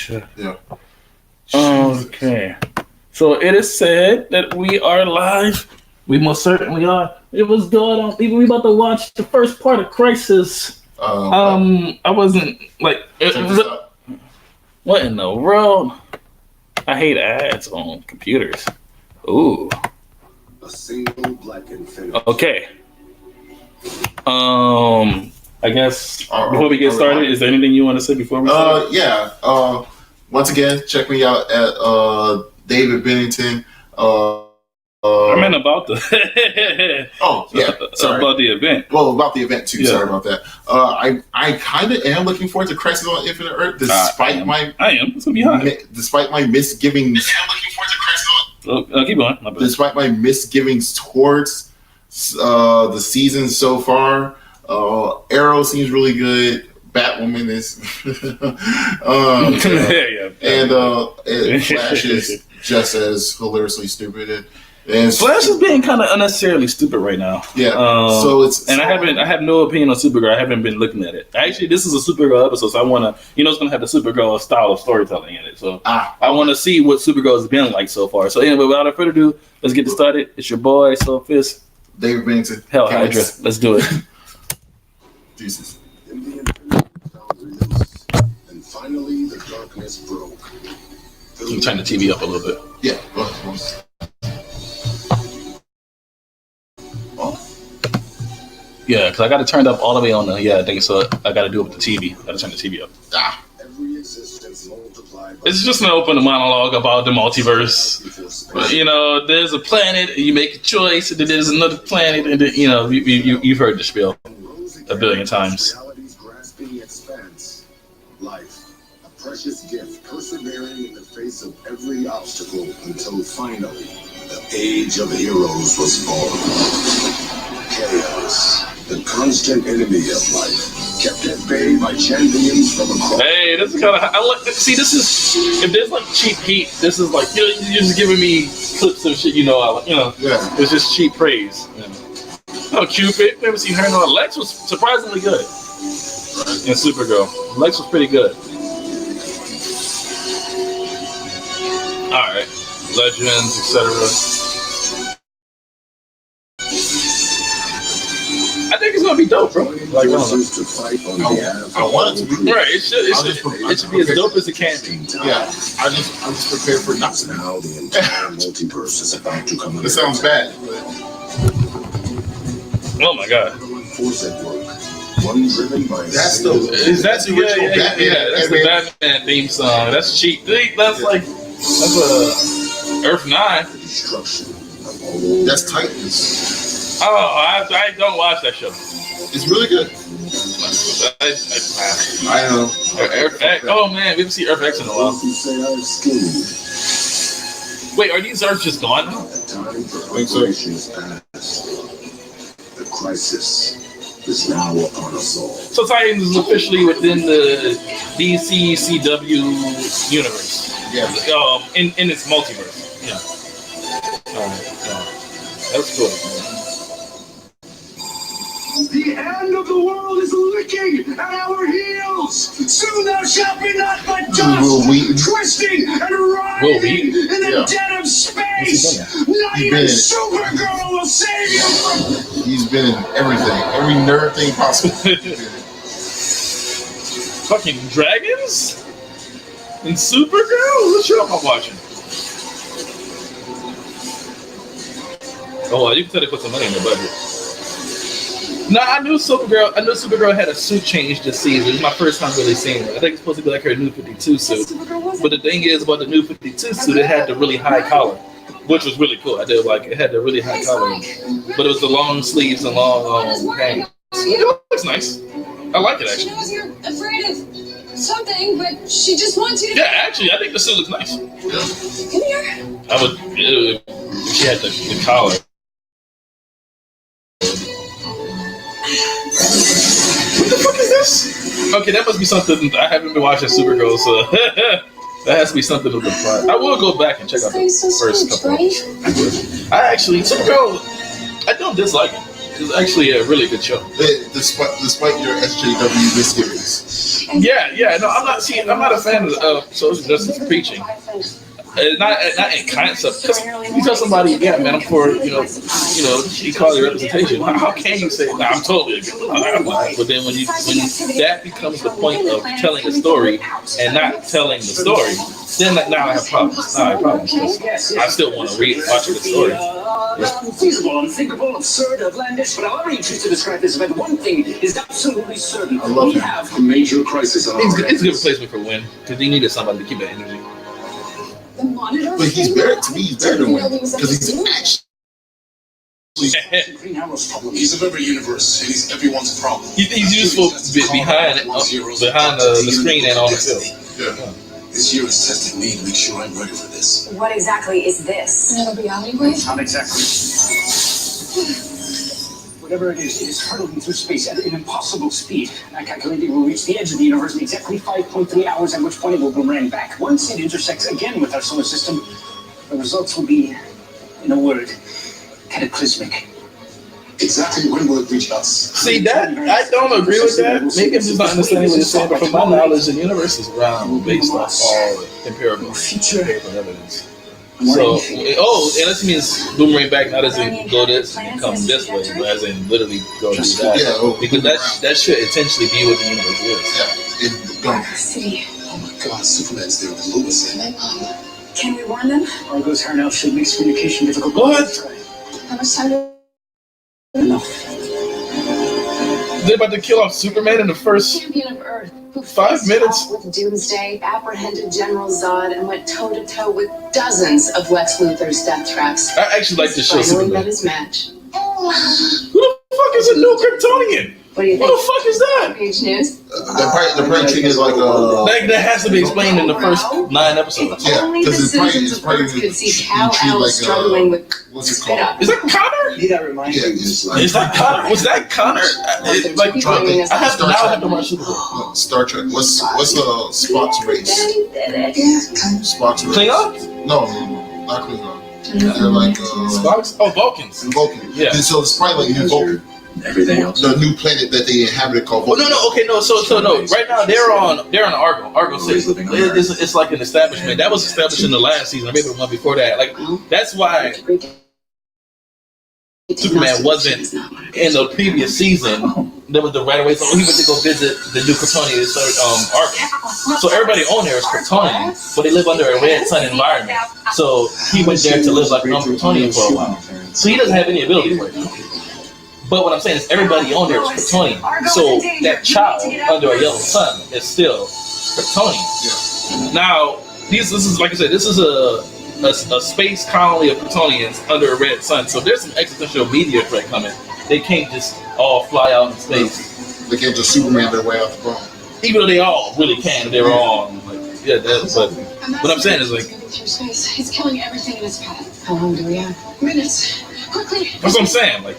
Yeah. Okay. So it is said that we are live. We most certainly are. It was going on. We about to watch the first part of Crisis. I wasn't like. What in the world? I hate ads on computers. Ooh. A single black infinity. Okay. I guess before we get started, is there anything you want to say before we start? Yeah. Once again, check me out at David Bennington. I meant about the. Sorry. About the event. Well, about the event too. Yeah. Sorry about that. I kind of am looking forward to Crisis on Infinite Earth, despite my. I am. It's gonna be hot. Despite my misgivings. I am looking forward to Crisis on. Keep going. Despite my misgivings towards the season so far, Arrow seems really good. Batwoman is, and Flash is just as hilariously stupid. And Flash is being kind of unnecessarily stupid right now. Yeah. So it's I have no opinion on Supergirl. I haven't been looking at it. Actually, this is a Supergirl episode, so I want to, it's going to have the Supergirl style of storytelling in it. So I want to see what Supergirl has been like so far. So anyway, without further ado, let's get this started. It's your boy, Soul Fist. David Bennington. Hell Hydra. Let's do it. Jesus. And finally, the darkness broke. Let me turn the TV up a little bit. Yeah. Yeah, because I got it turned up all the way on the. Yeah, I think so. I got to do it with the TV. I got to turn the TV up. Every existence multiplied. It's just an open monologue about the multiverse. But, there's a planet, you make a choice, and then there's another planet, and then, you've heard the spiel a billion times. Life, a precious gift, persevering in the face of every obstacle until finally the age of heroes was born. Chaos, the constant enemy of life, kept at bay by champions from across. Hey, this is kind of. See, this is. If there's like cheap heat, this is like you're just giving me clips of shit. Yeah. It's just cheap praise. Oh, Cupid, never seen her. No, Lex was surprisingly good. And Supergirl. Lex was pretty good. Alright. Legends, etc. I think it's gonna be dope, bro. Like, I want it to be. Right, it should be as dope as it can be. Yeah. I'm just prepared for nothing. Now the entire multiverse is about to come. This sounds bad. Oh my god. Force at work. One driven by that's the Batman. That's the Batman theme song. That's cheap. That's a Earth 9. That's Titans. Oh, I don't watch that show. It's really good. I know. Earth X. Oh man, we haven't seen Earth X in a while. Wait, are these Earths just gone now? The crisis is now upon us all. So Titans is officially within the DC CW universe. Yeah. In its multiverse. Yeah. That's cool. The end of the world is licking at our heels. Soon thou shalt be not but dust, twisting and writhing in the dead of space. Not even Supergirl will save you from. He's been in everything, every nerd thing possible. Fucking dragons and Supergirl. What show am I watching? Oh, you can tell they put some money in the budget. No, I knew Supergirl had a suit change this season. It was my first time really seeing it. I think it's supposed to be like her new 52 suit. But the thing is about the new 52 suit, it had the really high collar, which was really cool. I did like it had the really high collar, but it was the long sleeves and long pants. It looks nice. I like it actually. She knows you're afraid of something, but she just wants you to. Yeah, actually, I think the suit looks nice. Come here. I would if she had the collar. What the fuck is this? Okay, that must be something. I haven't been watching Supergirl, so that has to be something of the plot. I will go back and check out the first couple. I actually, Supergirl, I don't dislike it. It's actually a really good show. Despite your SJW misgivings. Yeah. No, I'm not a fan of social justice preaching. Not in concept. Because you tell somebody, yeah, man, I'm for equality representation. How can you say, nah, I'm totally against it? But then when that becomes the point of telling a story and not telling the story, then now I have problems. Now I have problems. I still want to watch the story. Unfeasible, unthinkable, absurd, outlandish, but however you choose to describe this event, one thing is absolutely certain. I love we have a major crisis on our It's a hands. good replacement for Win because he needed somebody to keep that energy. The monitor. But he's better to me. He's better than Win because he's actually. Greenhouse problem. He's of every universe, and he's everyone's problem. He's useful behind the screen and on the field. Yeah. This year is testing me to make sure I'm ready for this. What exactly is this? It'll be alleyways. Not exactly. Whatever it is hurtling through space at an impossible speed. I calculate it will reach the edge of the universe in exactly 5.3 hours, at which point it will boomerang back. Once it intersects again with our solar system, the results will be, in a word, cataclysmic. Exactly when will it reach us? See that? I don't agree with that. Maybe I'm just not understanding what you're saying, but from my knowledge, the universe is round based off all empirical evidence. So, and this means boomerang back not as in go this and come this way, but as in literally go do that. Because that should intentionally be what the universe is. Yeah. It's gone. City. Oh my God, Superman's there with Lewis. Can we warn them? Argo's Harnell should make communication difficult. What? How much time do Enough. They're about to kill off Superman in the first champion of Earth who 5 faced minutes. off with Doomsday, apprehended General Zod, and went toe-to-toe with dozens of Lex Luthor's death traps. I actually like this show, Finally met Superman. his match. Who the fuck is a new Kryptonian? What do you Who think? the fuck is that? Page News? The pricing is like That has to be explained in the first 9 episodes. Yeah, Only 'cause the it's probably- citizens it's of probably Earth could see treated how Al like, struggling with what's it spit called? up. Is that Connor? Need I remind Yeah, you? it's like Is that Connor? Was that Connor? Like, I have to watch Superman. Star Trek. What's Spock's race? Spock's race. Klingon? No, not Klingon. They're like Spock's? Oh, Vulcans. Vulcan. Yeah. And so it's probably like New Vulcan, Everything else. the new planet that they inhabited called Well, Vulcan. no. Okay, no. So no. Right now they're on Argo City. It's like an establishment that was established in the last season, or maybe the one before that. Like that's why Superman wasn't in the previous season. There was the right away, so he went to go visit the new Kryptonian, Argo. So everybody on there is Kryptonian, but they live under a red sun environment. So he went there to live like an Kryptonian for a while. So he doesn't have any ability right now. But what I'm saying is everybody on there is Kryptonian. So that child under a yellow sun is still Kryptonian. Now, this is like I said, this is a space colony of Kryptonians under a red sun. So there's some existential media threat coming. They can't just all fly out in space. They can't just Superman their way out the bomb. Even though they all really can, they're all like, yeah. But what I'm saying is like, Through space. He's killing everything in his path. How long do we have? Minutes. Quickly. that's what I'm saying. Like,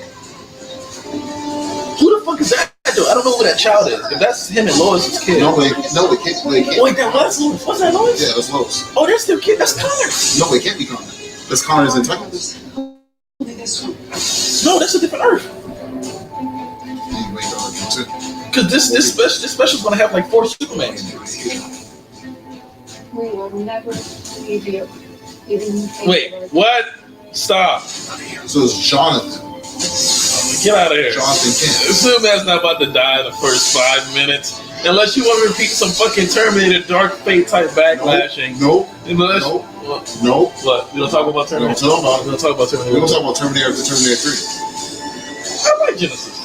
who the fuck is that dude? I don't know who that child is. If that's him and Lois's kid. No, they can't. Wait, that was Lois. What's that Lois? Yeah, that's Lois. Oh, that's their kid. That's Connor. No, it can't be Connor. That's Connor's in Titans. Only this one. No, that's a different Earth. Because this special's gonna have like 4 Superman. We will never leave you. Even you think Wait, it. what? Stop. So it's Jonathan. Get out of here. Jonathan Kent. Superman's not about to die in the first 5 minutes. Unless you want to repeat some fucking Terminator Dark Fate type backlashing. Nope. Unless, Nope. what? Nope. What? We don't talk about We don't Terminator? talk about We don't talk about We're Terminator. gonna talk about Terminator after Terminator 3. I like Genesis.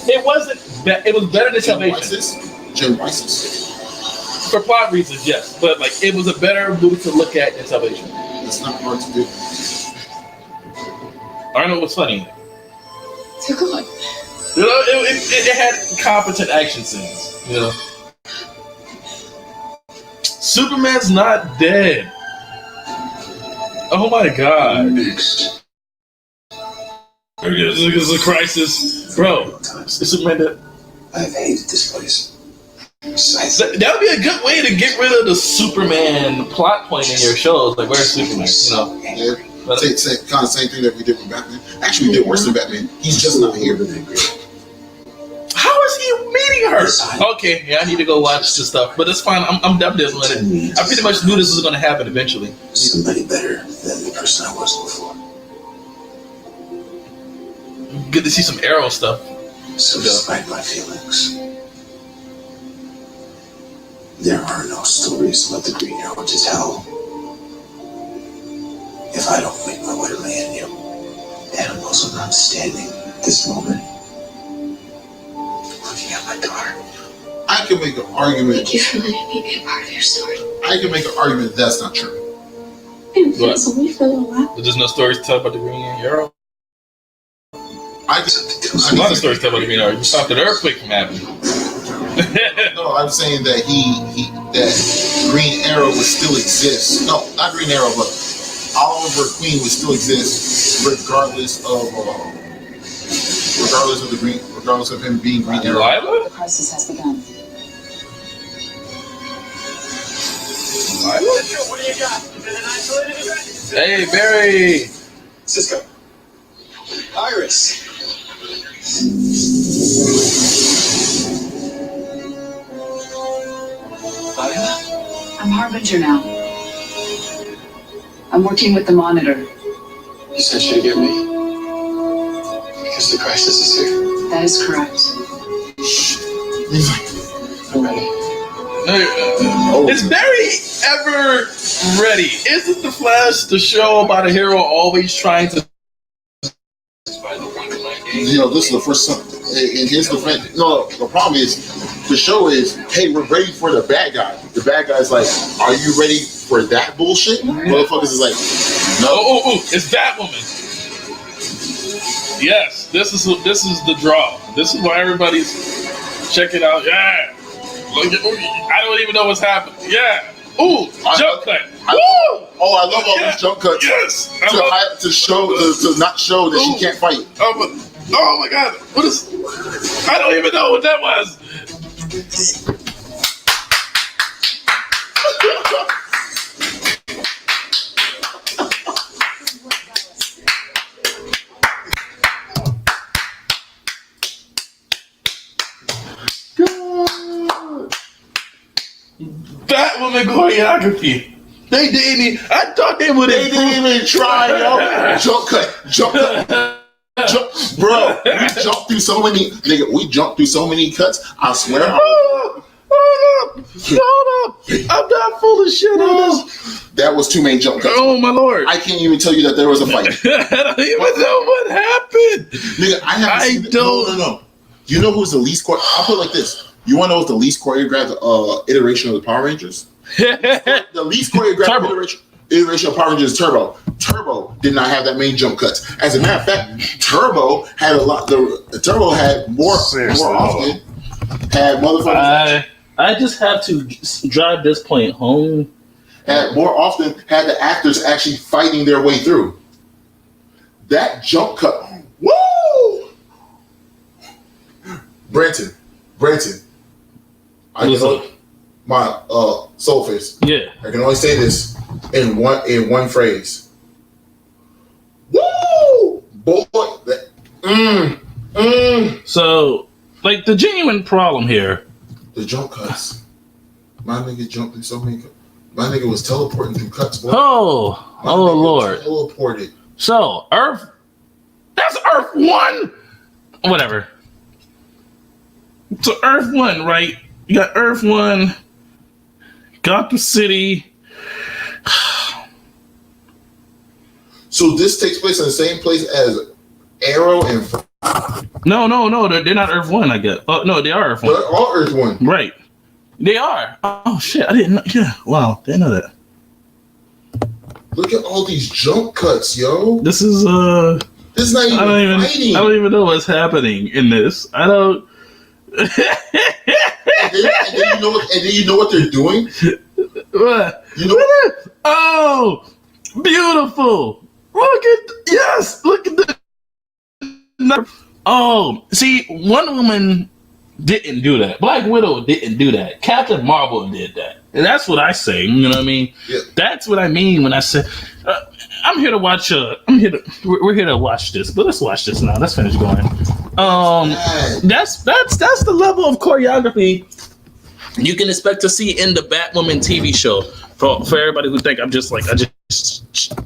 It wasn't. It was better than Salvation. Jim Rice's. For plot reasons, yes. But like, it was a better movie to look at than Salvation. It's not hard to do. I don't know what's funny. Too good. You know, it had competent action scenes. You know, Superman's not dead. Oh my god! Next. It's a crisis, bro. Is Superman dead? I've hated this place. That would be a good way to get rid of the Superman plot point in your shows. Like, where's Superman? You know, Yeah. But Kind of same thing that we did with Batman. Actually, we did worse than Batman. He's just not here. how is he meeting her? Okay, yeah, I need to go watch the stuff, but it's fine. I'm definitely with it. I pretty much knew this was going to happen eventually. Somebody better than the person I was before. Good to see some Arrow stuff. So despite my feelings, there are no stories about the Green Arrow to tell. If I don't make my way to land you, and I'm also not standing this moment, looking at my daughter. I can make an argument. Thank you for letting me be a part of your story. I can make an argument that's not true. And it's only for a little while. But there's no stories to tell about the Green Arrow. There's a lot of stories to tell about the Green Arrow. You stopped an earthquake from happening. No, I'm saying that that Green Arrow would still exist. No, not Green Arrow, but Oliver Queen would still exist regardless of him being Green Arrow. Lila? The crisis has begun. Lila? What do you got? Is it an isolated event? Hey, Barry. Cisco. Iris. I'm Harbinger now. I'm working with the Monitor. You sent you to get me? Because the crisis is here. That is correct. He's like, I'm ready. Is Barry ever ready? Isn't the Flash the show about a hero always trying to? this is the first time in his defense. No, the problem is the show is, hey, we're ready for the bad guy. The bad guy's like, are you ready for that bullshit? Motherfuckers is like, no. Oh, it's Batwoman. Yes, this is the draw. This is why everybody's checking out. Yeah, look at, I don't even know what's happening. Yeah. Ooh, jump cut. I love all these jump cuts. Yes. To show to not show that she can't fight. Oh my God! What is? I don't even know what that was. Batwoman choreography. They didn't even, I thought they would have. They didn't even try, yo. Jump cut. Bro, we jumped through so many cuts. I swear. Hold up. I'm not full of shit on this. That was 2 main jump cuts. Oh my Lord. I can't even tell you that there was a fight. I don't even know what happened. Nigga, I don't. No. You know who's the least I'll put it like this. You want to know what's the least choreographed iteration of the Power Rangers? The least choreographed iteration of Power Rangers is Turbo. Turbo did not have that many jump cuts. As a matter of fact, Turbo had a lot. Turbo had more often. Had motherfuckers. I just have to drive this point home. Had more often had the actors actually fighting their way through. That jump cut. Woo! Branton. I can only, my soul face. Yeah. I can only say this in one phrase. Woo! Boy, So, like, the genuine problem here. The jump cuts. My nigga jumped through so many cuts. My nigga was teleporting through cuts, boy. Oh Lord. Teleported. So, Earth. That's Earth 1. Whatever. So, Earth 1, right? You got Earth 1, Gotham City. So this takes place in the same place as Arrow and. No, they're not Earth 1, I guess. Oh, no, they are Earth 1. They're all Earth 1. Right. They are. Oh, shit, I didn't know. Yeah, wow, didn't know that. Look at all these jump cuts, yo. This is, This is not even fighting. I don't even know what's happening in this. I don't. and then you know what they're doing? What? You know? Oh, beautiful! Look at the. Oh, see, Wonder Woman didn't do that. Black Widow didn't do that. Captain Marvel did that, and that's what I say. You know what I mean? Yeah. That's what I mean when I say. I'm here to watch. We're here to watch this, but let's watch this now. Let's finish going. That's the level of choreography you can expect to see in the Batwoman TV show. For everybody who think I just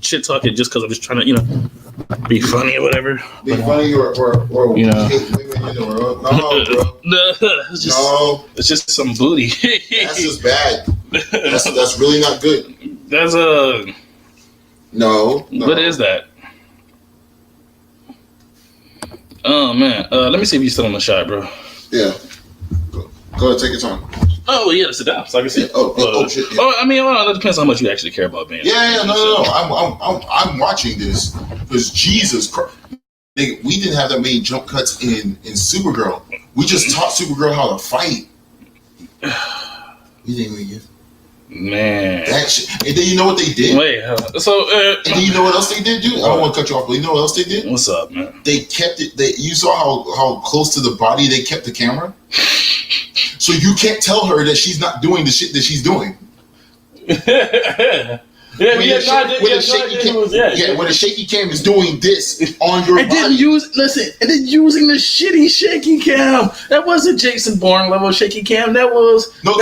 shit talking just because I'm just trying to be funny or whatever. Be funny or no, bro. It's just some booty. That's just bad. That's really not good. That's No. What is that? Oh man, let me see if you're still on the shot, bro. Yeah. Go ahead, take your time. Oh yeah, sit down so I can see. Yeah. Shit. Yeah. Oh, I mean, that depends on how much you actually care about being. Yeah. No. I'm watching this because Jesus Christ, we didn't have that many jump cuts in Supergirl. We just taught Supergirl how to fight. We didn't even get man. that shit. And then you know what they did? Wait, and then you know what else they did, dude? I don't want to cut you off, but you know what else they did? What's up, man? They kept it. You saw how close to the body they kept the camera. So you can't tell her that she's not doing the shit that she's doing. When the shaky cam is doing this on your body. And then using the shitty shaky cam. That wasn't Jason Bourne level shaky cam. That was Paul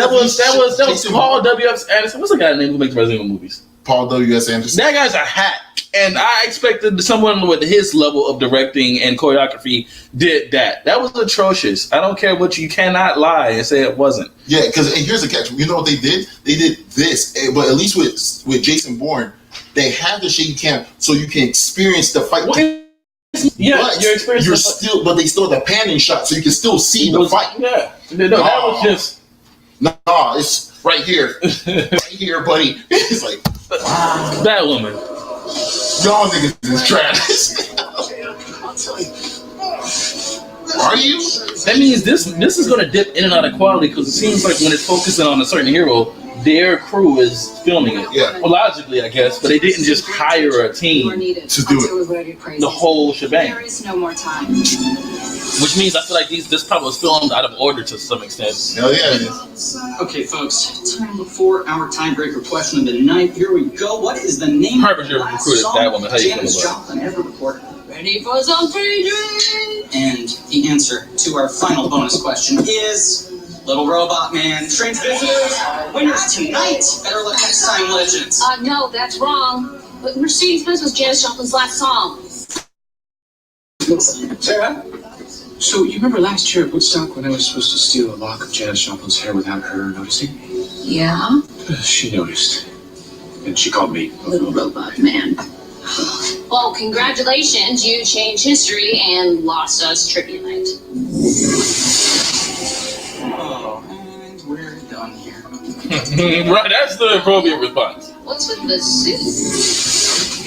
W.S. Anderson. What's the guy name who makes Resident Evil movies? Paul W.S. Anderson. That guy's a hack. And I expected someone with his level of directing and choreography did that. That was atrocious. I don't care what you cannot lie and say it wasn't. Yeah, because here's the catch. You know what they did? They did this, but at least with Jason Bourne, they have the shaky cam so you can experience the fight. Yeah, but your experience. But they still have the panning shot so you can still see the fight. Yeah, no, that was just. Nah, it's right here, right here, buddy. It's like Batwoman. Y'all niggas is trash. Are you? That means this is going to dip in and out of quality because it seems like when it's focusing on a certain hero, their crew is filming it. Yeah. Well, logically, I guess, but they didn't just hire a team to do it. The whole shebang. There is no more time. Which means I feel like this probably was filmed out of order to some extent. Hell yeah, it is. Okay, folks. Time before our tiebreaker question of the night. Here we go. What is the name Harbinger of the last recruited song that woman. How you feel Janis about Joplin ever recorded? Ready for some free drink? And the answer to our final bonus question is Little Robot Man. Strange visitors, winners tonight. Better luck next time, legends. No, that's wrong. But Mercedes-Benz was Janis Joplin's last song. Sarah? So, you remember last year at Woodstock when I was supposed to steal a lock of Janis Joplin's hair without her noticing? Yeah? She noticed. And she called me Little Robot Man. Well, congratulations. You changed history and lost us trivia night. Oh, and we're done here. Right, that's the appropriate response. What's with the suit?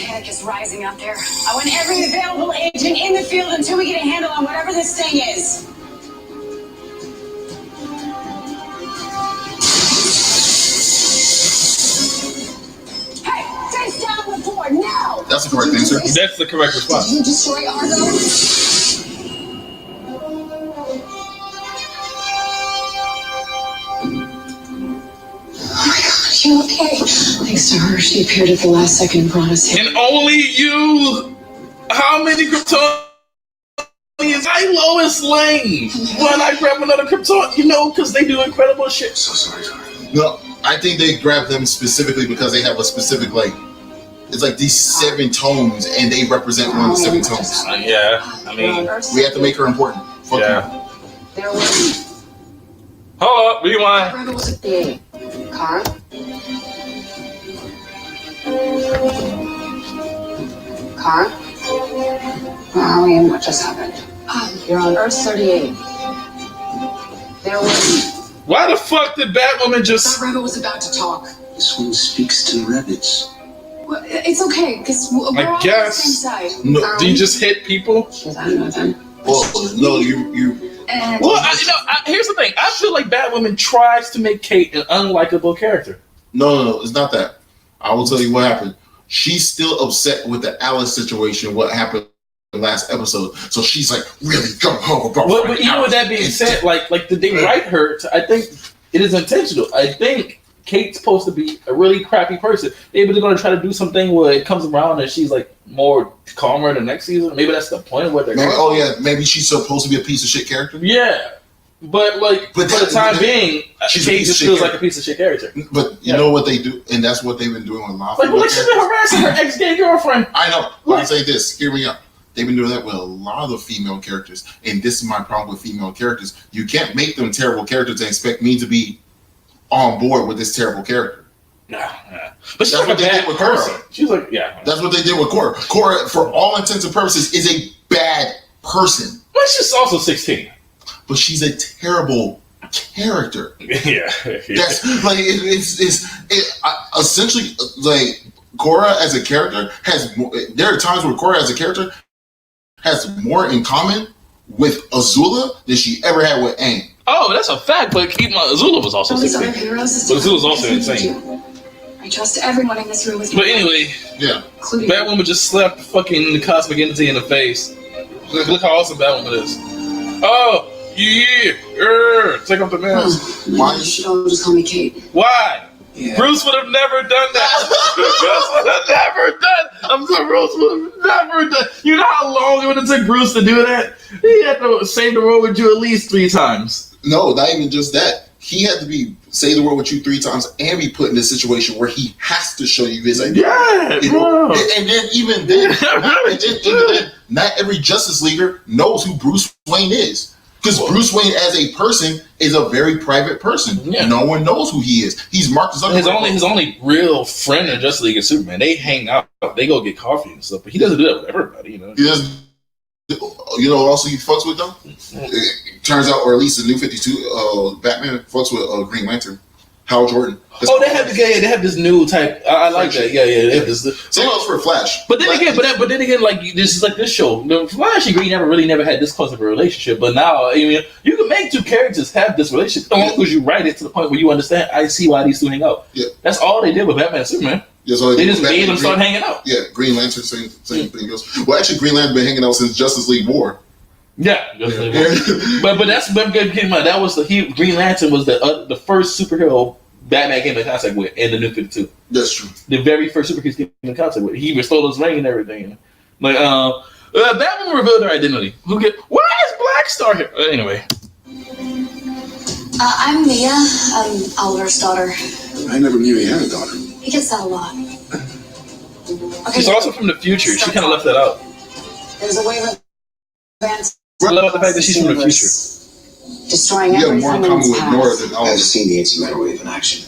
Panic is rising out there. I want every available agent in the field until we get a handle on whatever this thing is. Hey, face down on the floor now! That's the correct answer. That's the correct response. Did you destroy Argo? You okay? Thanks to her, she appeared at the last second and brought us here. And only you. How many Kryptonians? I Lois Lane. When I grab another Krypton, because they do incredible shit. So sorry. No, I think they grabbed them specifically because they have a specific it's like these 7 tones and they represent one of the 7 tones. Yeah, I mean, We have to make her important. Fuck yeah. There was Hold up, rewind. Argo was at the car. Car? Where are we and what just happened? You're on Earth 38. There was... Why the fuck did Batwoman just... Argo was about to talk. This one speaks to rabbits. Well, it's okay, because we're all I on the guess. same side. No, Do you just hit people? She's out of nothing. Well, no, you. And Well, here's the thing. I feel like Batwoman tries to make Kate an unlikable character. No, it's not that. I will tell you what happened. She's still upset with the Alice situation, what happened last episode. So she's like really gung ho about But even with that being said, like did they write her? I think it is intentional. I think Kate's supposed to be a really crappy person. Maybe they're going to try to do something where it comes around and she's like more calmer the next season. Maybe that's the point of what they're maybe, going. oh yeah, maybe she's supposed to be a piece of shit character. Yeah, but like for the time being, Kate just feels like a piece of shit character. But you know what they do, and that's what they've been doing with a lot of like she's been harassing her ex-gay girlfriend. I know. I'll say this. Hear me out. They've been doing that with a lot of the female characters, and this is my problem with female characters. You can't make them terrible characters and expect me to be on board with this terrible character. Nah. But she's like a bad person. She's like, yeah. That's what they did with Cora. Cora, for all intents and purposes, is a bad person. But she's also 16. But she's a terrible character. Yeah. That's like essentially like Cora as a character has. There are times where Cora as a character has more in common with Azula than she ever had with Aang. Oh, that's a fact, but Azula was also 16. But Azula was also insane. I trust everyone in this room. But anyway, yeah. Batwoman just slapped fucking cosmic entity in the face. Look how awesome Batwoman is. Oh, yeah. Take off the mask. Why? You should all just call me Kate. Why? Yeah. Bruce would have never done that. Bruce would have never done. I'm sorry, Bruce would have never done. You know how long it would have took Bruce to do that? He had to save the world with you at least 3 times. No, not even just that. He had to say the word with you 3 times and be put in a situation where he has to show you his identity. Yeah, you know? And then even then, not every Justice Leaguer knows who Bruce Wayne is. Because Bruce Wayne as a person is a very private person. Yeah. No one knows who he is. He's Mark Zuckerberg. His only real friend in Justice League is Superman. They hang out. They go get coffee and stuff. But he doesn't do that with everybody, you know. He doesn't. You know what also he fucks with though? It turns out, or at least the New 52 Batman fucks with Green Lantern. Hal Jordan. They have this new type. I like that. Yeah. They have this. Same goes for Flash. But then again, like this is like this show. The Flash and Green never had this close of a relationship. But now, I mean, you can make 2 characters have this relationship as long as you write it to the point where you understand. I see why these 2 hang out. Yeah. That's all they did with Batman and Superman. They just made them start hanging out. Yeah, Green Lantern, same thing goes. Well, actually, Green Lantern been hanging out since Justice League War. Yeah, but that's that was Green Lantern was the first superhero Batman came in contact with in the New 52. That's true. The very first superhero he came in contact with. He restored his ring and everything. Like Batman revealed her identity. Why is Black Star here? Anyway. I'm Mia. I'm Oliver's daughter. I never knew he had a daughter. He gets that a lot. Okay, she's also from the future. She kind of left that out. There's a wave of advance. I love the fact that she's from the future. Destroying everything more in common with Nora than Oliver. I've seen the antimatter wave in action.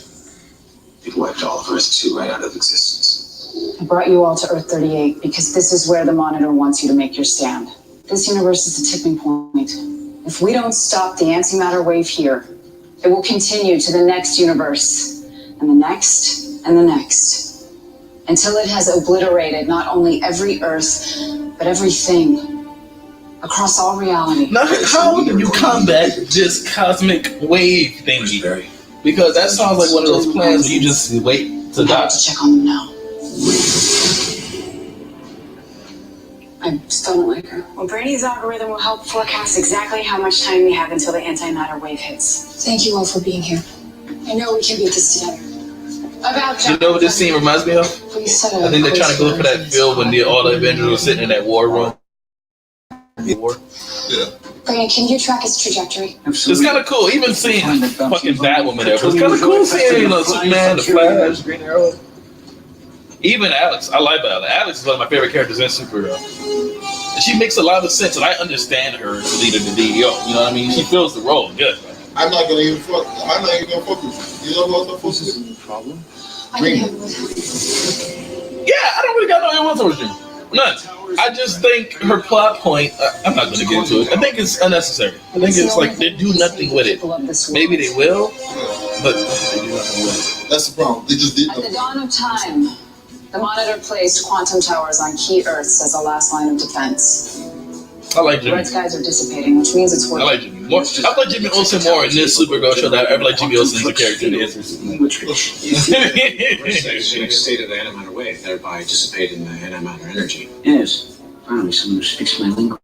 It wiped all of Earth 2 right out of existence. I brought you all to Earth 38 because this is where the Monitor wants you to make your stand. This universe is a tipping point. If we don't stop the antimatter wave here, it will continue to the next universe, and the next, and the next, until it has obliterated not only every Earth, but everything across all reality. Now, how do you combat this cosmic wave thingy? Because that sounds like one of those plans where you just wait to die. I have to check on them now. I still don't like her. Well, Brady's algorithm will help forecast exactly how much time we have until the antimatter wave hits. Thank you all for being here. I know we can beat this together. You know what this scene reminds me of? I think they're trying to go for that feel when all the Avengers were sitting in that war room. War. Yeah. Brandon, can you track his trajectory? Absolutely. It's kind of cool. Even seeing fucking Batwoman there. It's kind of cool seeing Superman, the Flash, Green Arrow. Even Alex. I like Alex. Alex is one of my favorite characters in Superhero. And she makes a lot of sense, and I understand her as the leader of the DEO. You know what I mean? She fills the role good. I'm not gonna even fuck with you. You know what the fuck is the problem? Yeah, I don't really got no ill will towards you. None. I just think her plot point, I'm not going to get into it. I think it's unnecessary. I think it's like they do nothing with it. Maybe they will, but they do nothing with it. That's the problem. They just did At the dawn of time, the Monitor placed quantum towers on key Earths as a last line of defense. I like Jimmy. Red skies are dissipating, which means it's working. I like Jimmy more. I like Jimmy Olsen more in this Supergirl show than I ever like Jimmy Olsen as a character in the history. State of the antimatter wave, thereby dissipating the antimatter energy. Yes. Finally, someone who speaks my language.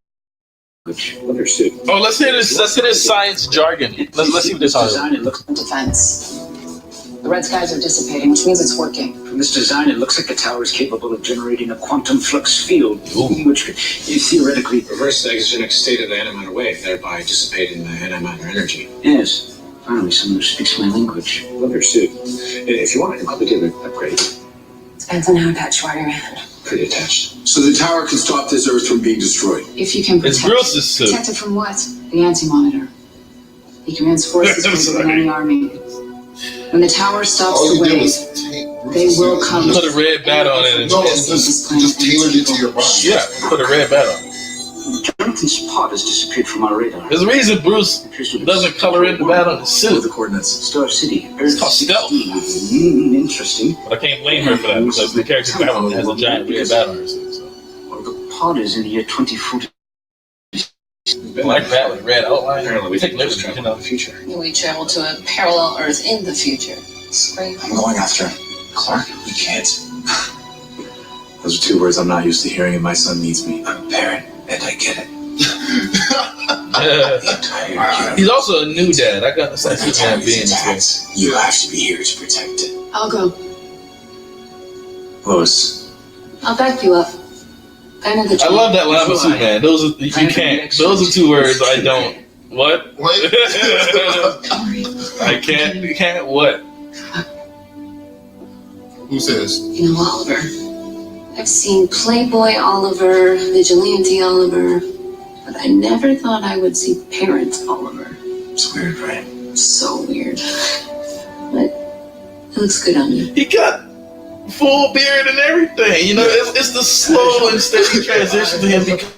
Understood. Oh, let's hear this. Let's hear this science jargon. Let's see what this is. Defense. The red skies are dissipating, which means it's working. From this design, it looks like the tower is capable of generating a quantum flux field, which could theoretically Reverse the exogenic state of the antimatter wave, thereby dissipating the antimatter energy. Yes. Finally, someone who speaks my language. Understood. If you want, I can probably get an upgrade. Depends on how attached you are to your hand. Pretty attached. So the tower can stop this Earth from being destroyed. If you can It's protect Bruce's suit. Protect it from what? The Anti-Monitor. He commands forces greater than any army. When the tower stops All the you did wave, was take they will come. Put a red bat on it. No, it's just tailored it to your body. Yeah, put a red bat on. Jonathan's pod has disappeared from our radar. There's a reason Bruce doesn't color in the bat on his suit. The coordinates. Star City. It's called stealth. Interesting. But I can't blame her for that because the character has a giant red bat on her suit. So. Well, the pod is in the year 2040. Like that with red outline. Apparently, we take can just liberties, travel you know. in the future. We travel to a parallel Earth in the future. Great. I'm going after him. Clark, we can't. Those are two words I'm not used to hearing, and my son needs me. I'm a parent, and I get it. He's also a new dad. I got the sense of him being this You have to be here to protect it. I'll go. Lois, I'll back you up. I know the I love that line with Superman. Those are you can't. Those are two words I don't. What? What? I can't. You can't. What? Who says? You know, Oliver. I've seen Playboy Oliver, Vigilante Oliver, but I never thought I would see Parent Oliver. it's weird, right? So weird. But it looks good on you. He got full beard and everything. You know, it's the slow and steady transition to him becoming.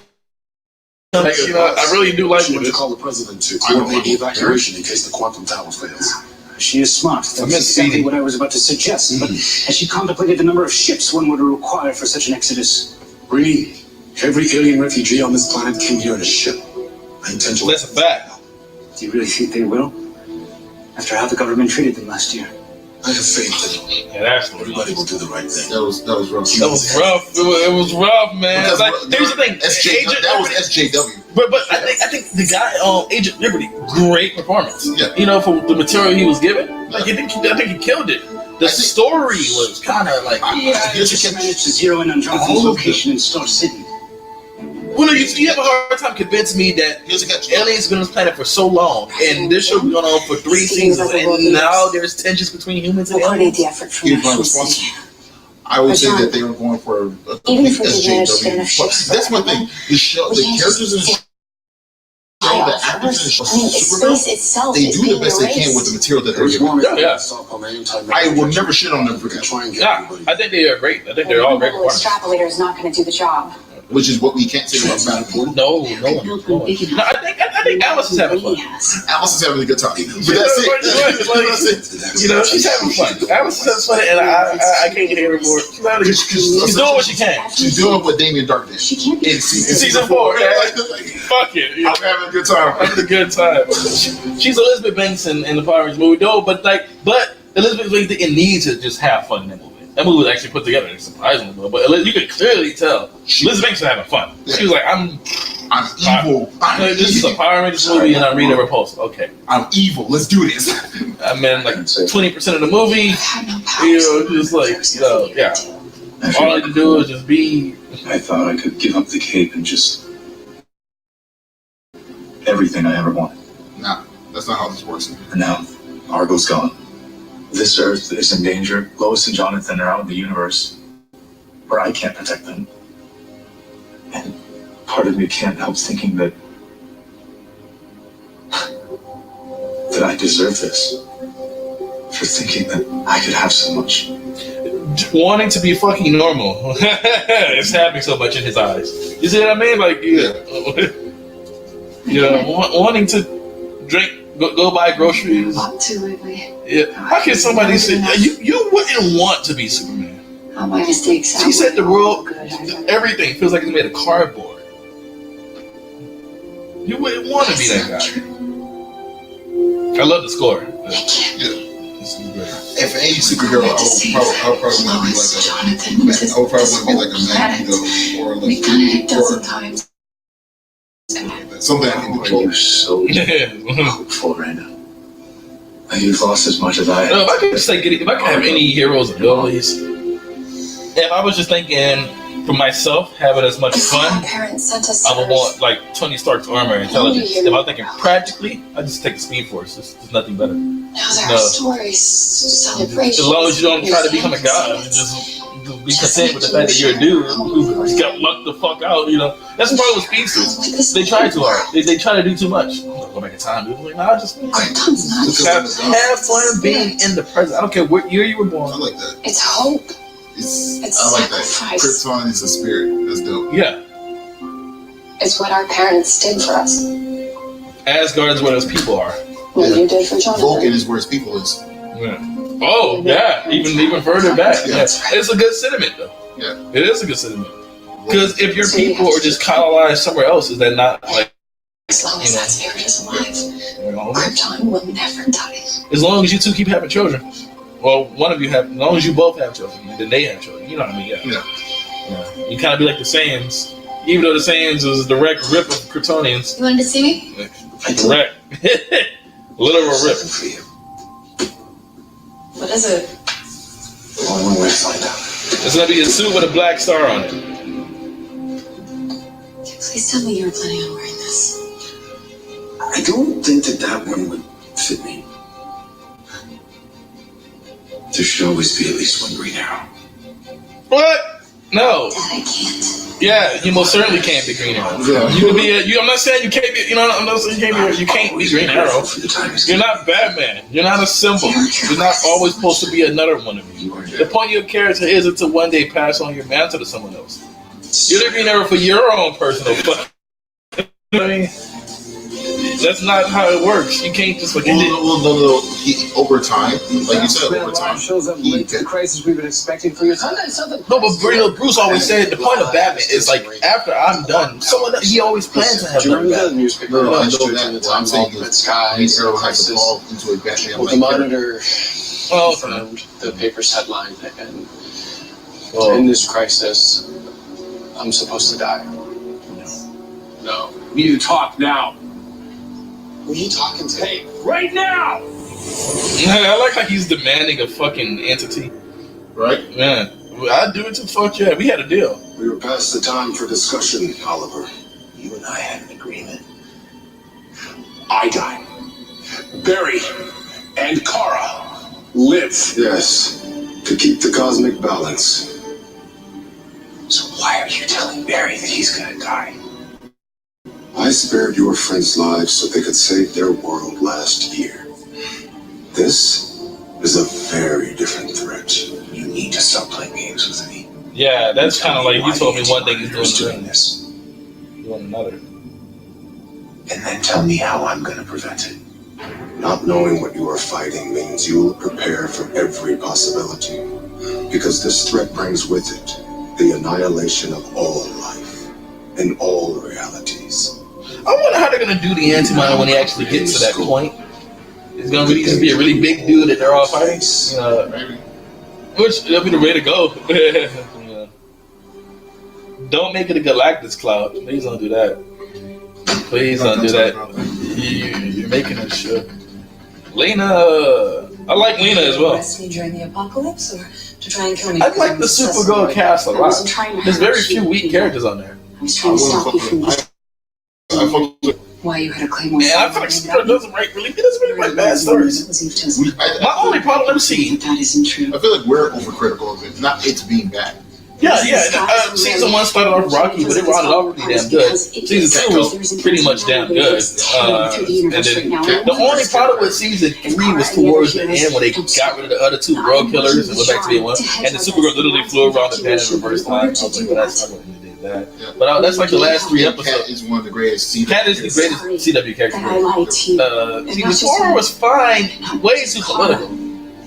You know, I really do like She what went to it. call the president to coordinate the evacuation in case the quantum tower fails. She is smart. That's miss exactly Speedy. what I was about to suggest. But has she contemplated the number of ships one would require for such an exodus? Green, every alien refugee on this planet came here in a ship. I intend to. That's a fact. Do you really think they will? After how the government treated them last year? I have faith that Yeah, that's what everybody will do the right thing. That was rough. That was rough. It was rough, man. Because Like, here's the thing. that was SJW. But I think the guy Agent Liberty, great performance. Yeah. You know, for the material he was given, like I think he killed it. The story was kind of like I just managed to zero in on Jonathan's location in Star City. well, no, you have a hard time convincing me that Here's a catch. aliens been on this planet for so long, and this show been going on for 3 seasons, and now there's tensions between humans and We'll coordinate aliens. the effort from Here's my National response. City. I would say John, that they were going for a even if we did manage to get SJW. enough ships for That's one thing. The show, we the can't characters in the just show, the actors in the show, I mean, Supergirl, space itself they is do the being best they can erased. with the material that they're There's given. one Yeah. stop on the anti-matter I will projection. never shit on them for We can that, try and get Yeah, everybody. I think they are great. I think they're all great The mobile performers. extrapolator is not going to do the job. which is what we can't say about Battlefield. No. No, I think Alice is having fun. Yes. Alice is having a good time. But that's it. That's it. You know, she's having fun. Alice is having fun, and I can't get her more. She's doing what she can. She's doing what Damien Dark did. She can't be. In In season 4, fuck it. You know, I'm having a good time. having a good time. She's Elizabeth Banks in the Power Rangers movie, though. But Elizabeth Banks didn't need to just have fun in that movie. That movie was actually put together surprisingly well. But you could clearly tell Elizabeth Banks was having fun. She was like, "I'm evil. this is a Power Rangers movie, and I'm Rita Repulsa. Okay, I'm evil. Let's do this. I mean, like 20% of the movie, I have no power. you know, just like yeah. All I need to do is just be. I thought I could give up the cape and just everything I ever wanted. Nah, that's not how this works. And now, Argo's gone. This Earth is in danger. Lois and Jonathan are out in the universe where I can't protect them. And part of me can't help thinking that I deserve this. For thinking that I could have so much. Wanting to be fucking normal. It's happening so much in his eyes. You see what I mean? Like, you know, wanting to drink, go buy groceries. Want to lately. Yeah. How can somebody say you wouldn't want to be Superman? How my mistakes. She said the world, Good. everything feels like it's made of cardboard. You wouldn't want to be that guy. I love the score. This is great. If any superhero, I would probably want to be like Jonathan, I would probably want to be like a Magneto or We've done it a dozen like times. something I can Why are control. you so hopeful, Randa? You've lost as much as I have. No, if I could just say, if I could have any heroes' abilities, if I was just thinking for myself, having as much fun, Parents sent us I would want like Tony Stark's armor and intelligence. If I'm thinking practically, I just take the Speed Force. There's nothing better. Now there No. are stories, celebrations. As long as you don't try to become a god, and just be content with the fact that you're a dude who got lucked the fuck out. You know, that's the problem with speedsters. They try too hard. They try to do too much. Go back in time, dude. Like, nah, just have fun being in the present. I don't care what year you were born. I like that. It's hope. I like that. sacrifice. Krypton is a spirit. That's dope. Yeah, It's what our parents did for us. Asgard is where those people are. What you did for Jonathan. Vulcan is where his people is. Yeah. Oh yeah, even further back. Yeah. Yeah. It's a good sentiment though. Yeah. It is a good sentiment. Because if your people are just colonized somewhere else, is that not like As long as that spirit is alive, you know, Krypton will never die. as long as you two keep having children? Well, one of you have. As long as you both have children, then they have children. You know what I mean? Yeah. Yeah. You kind of be like the Saiyans, even though the Saiyans is a direct rip of Kryptonians. You wanted to see me? Direct, literal rip. For you. What is it? Only one way to find out. It's gonna be a suit with a black star on it. Please tell me you were planning on wearing this. I don't think that one would fit me. There should always be at least one Green Arrow. What? No. Dad, I can't. Yeah, you most certainly can't be Green Arrow. Yeah. You can be. I'm not saying you can't be. You know, I'm not saying you can't be Green Arrow. For the time is You're not Batman. You're not a symbol. You're not always supposed to be another one of you. The point of your character is to one day pass on your mantle to someone else. You're the Green Arrow for your own personal fun. You know what I mean? That's not how it works. You can't just forget it. No. Over time, like you said, over time, shows up he late to the crisis we've been expecting for years. No, but Bruce always said the point of Batman is like after I'm done, someone else, he always plans to have Do you remember another that newspaper? No, I know Street that. in the What I'm saying Ultimate is, Skies, Arrow has crisis. evolved into a Batman. Well, the Monitor Oh, confirmed the paper's headline, and well, in this crisis, I'm supposed to die. No. We need to talk now. Who are you talking to? Hey, right now! I like how he's demanding a fucking entity. Right? Man, I'd do it to fuck yeah. We had a deal. We were past the time for discussion, Oliver. You and I had an agreement. I die. Barry and Kara live. Yes, to keep the cosmic balance. So why are you telling Barry that he's gonna die? I spared your friends' lives so they could save their world last year. This is a very different threat. You need to stop playing games with me. Yeah, that's kind of like you told me one thing he's doing this. Doing another. And then tell me how I'm gonna prevent it. Not knowing what you are fighting means you will prepare for every possibility. Because this threat brings with it the annihilation of all life and all realities. I wonder how they're gonna do the antimatter when he actually gets to that point. It's gonna really just be a really big dude that they're all fighting. Which that'll be the way to go. Yeah. Don't make it a Galactus cloud. Please don't do that. Please don't do that. You're making it sure. Lena, I like Lena as well. Arrest me during the apocalypse, or to try and kill me? I like the Supergirl cast a lot. There's very few weak characters on there. I was trying to stop you from this. Why you had a claymore? Yeah, I feel like Supergirl doesn't write bad stories. My only problem, let me see. That isn't true. I feel like we're overcritical of it. Not it's being bad. Yeah. Season 1 started off rocky, but it rounded off pretty damn good. Season 2 was pretty much damn good. And then the only problem with season 3 was towards the end when they got rid of the other two world killers and went back to being one. And the Supergirl literally flew around the planet in reverse time. I was like, well, that's not what they did that. But that's like the last 3 episodes. Cat is one of the greatest CW. Cat is the greatest CW character. I lied to you. Season 4 was fine, way too political.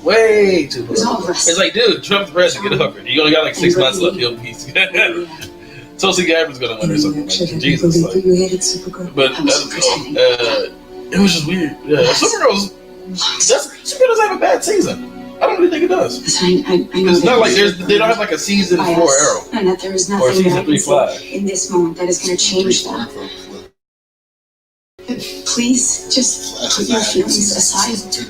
Way too political. It's like, dude, Trump's the president, get a hooker. You only got like 6 months left, you'll be Tulsi Gabbard's gonna win or something. Like, Jesus. Like. You hated Supergirl. But it was just weird. Yeah, Supergirl doesn't have a bad season. I don't really think it does. It's not like they don't have like a season 4 Arrow. And that there is Or nothing season that I 3 can Flash. say in this moment that is going to change that. Please, just put your feelings aside.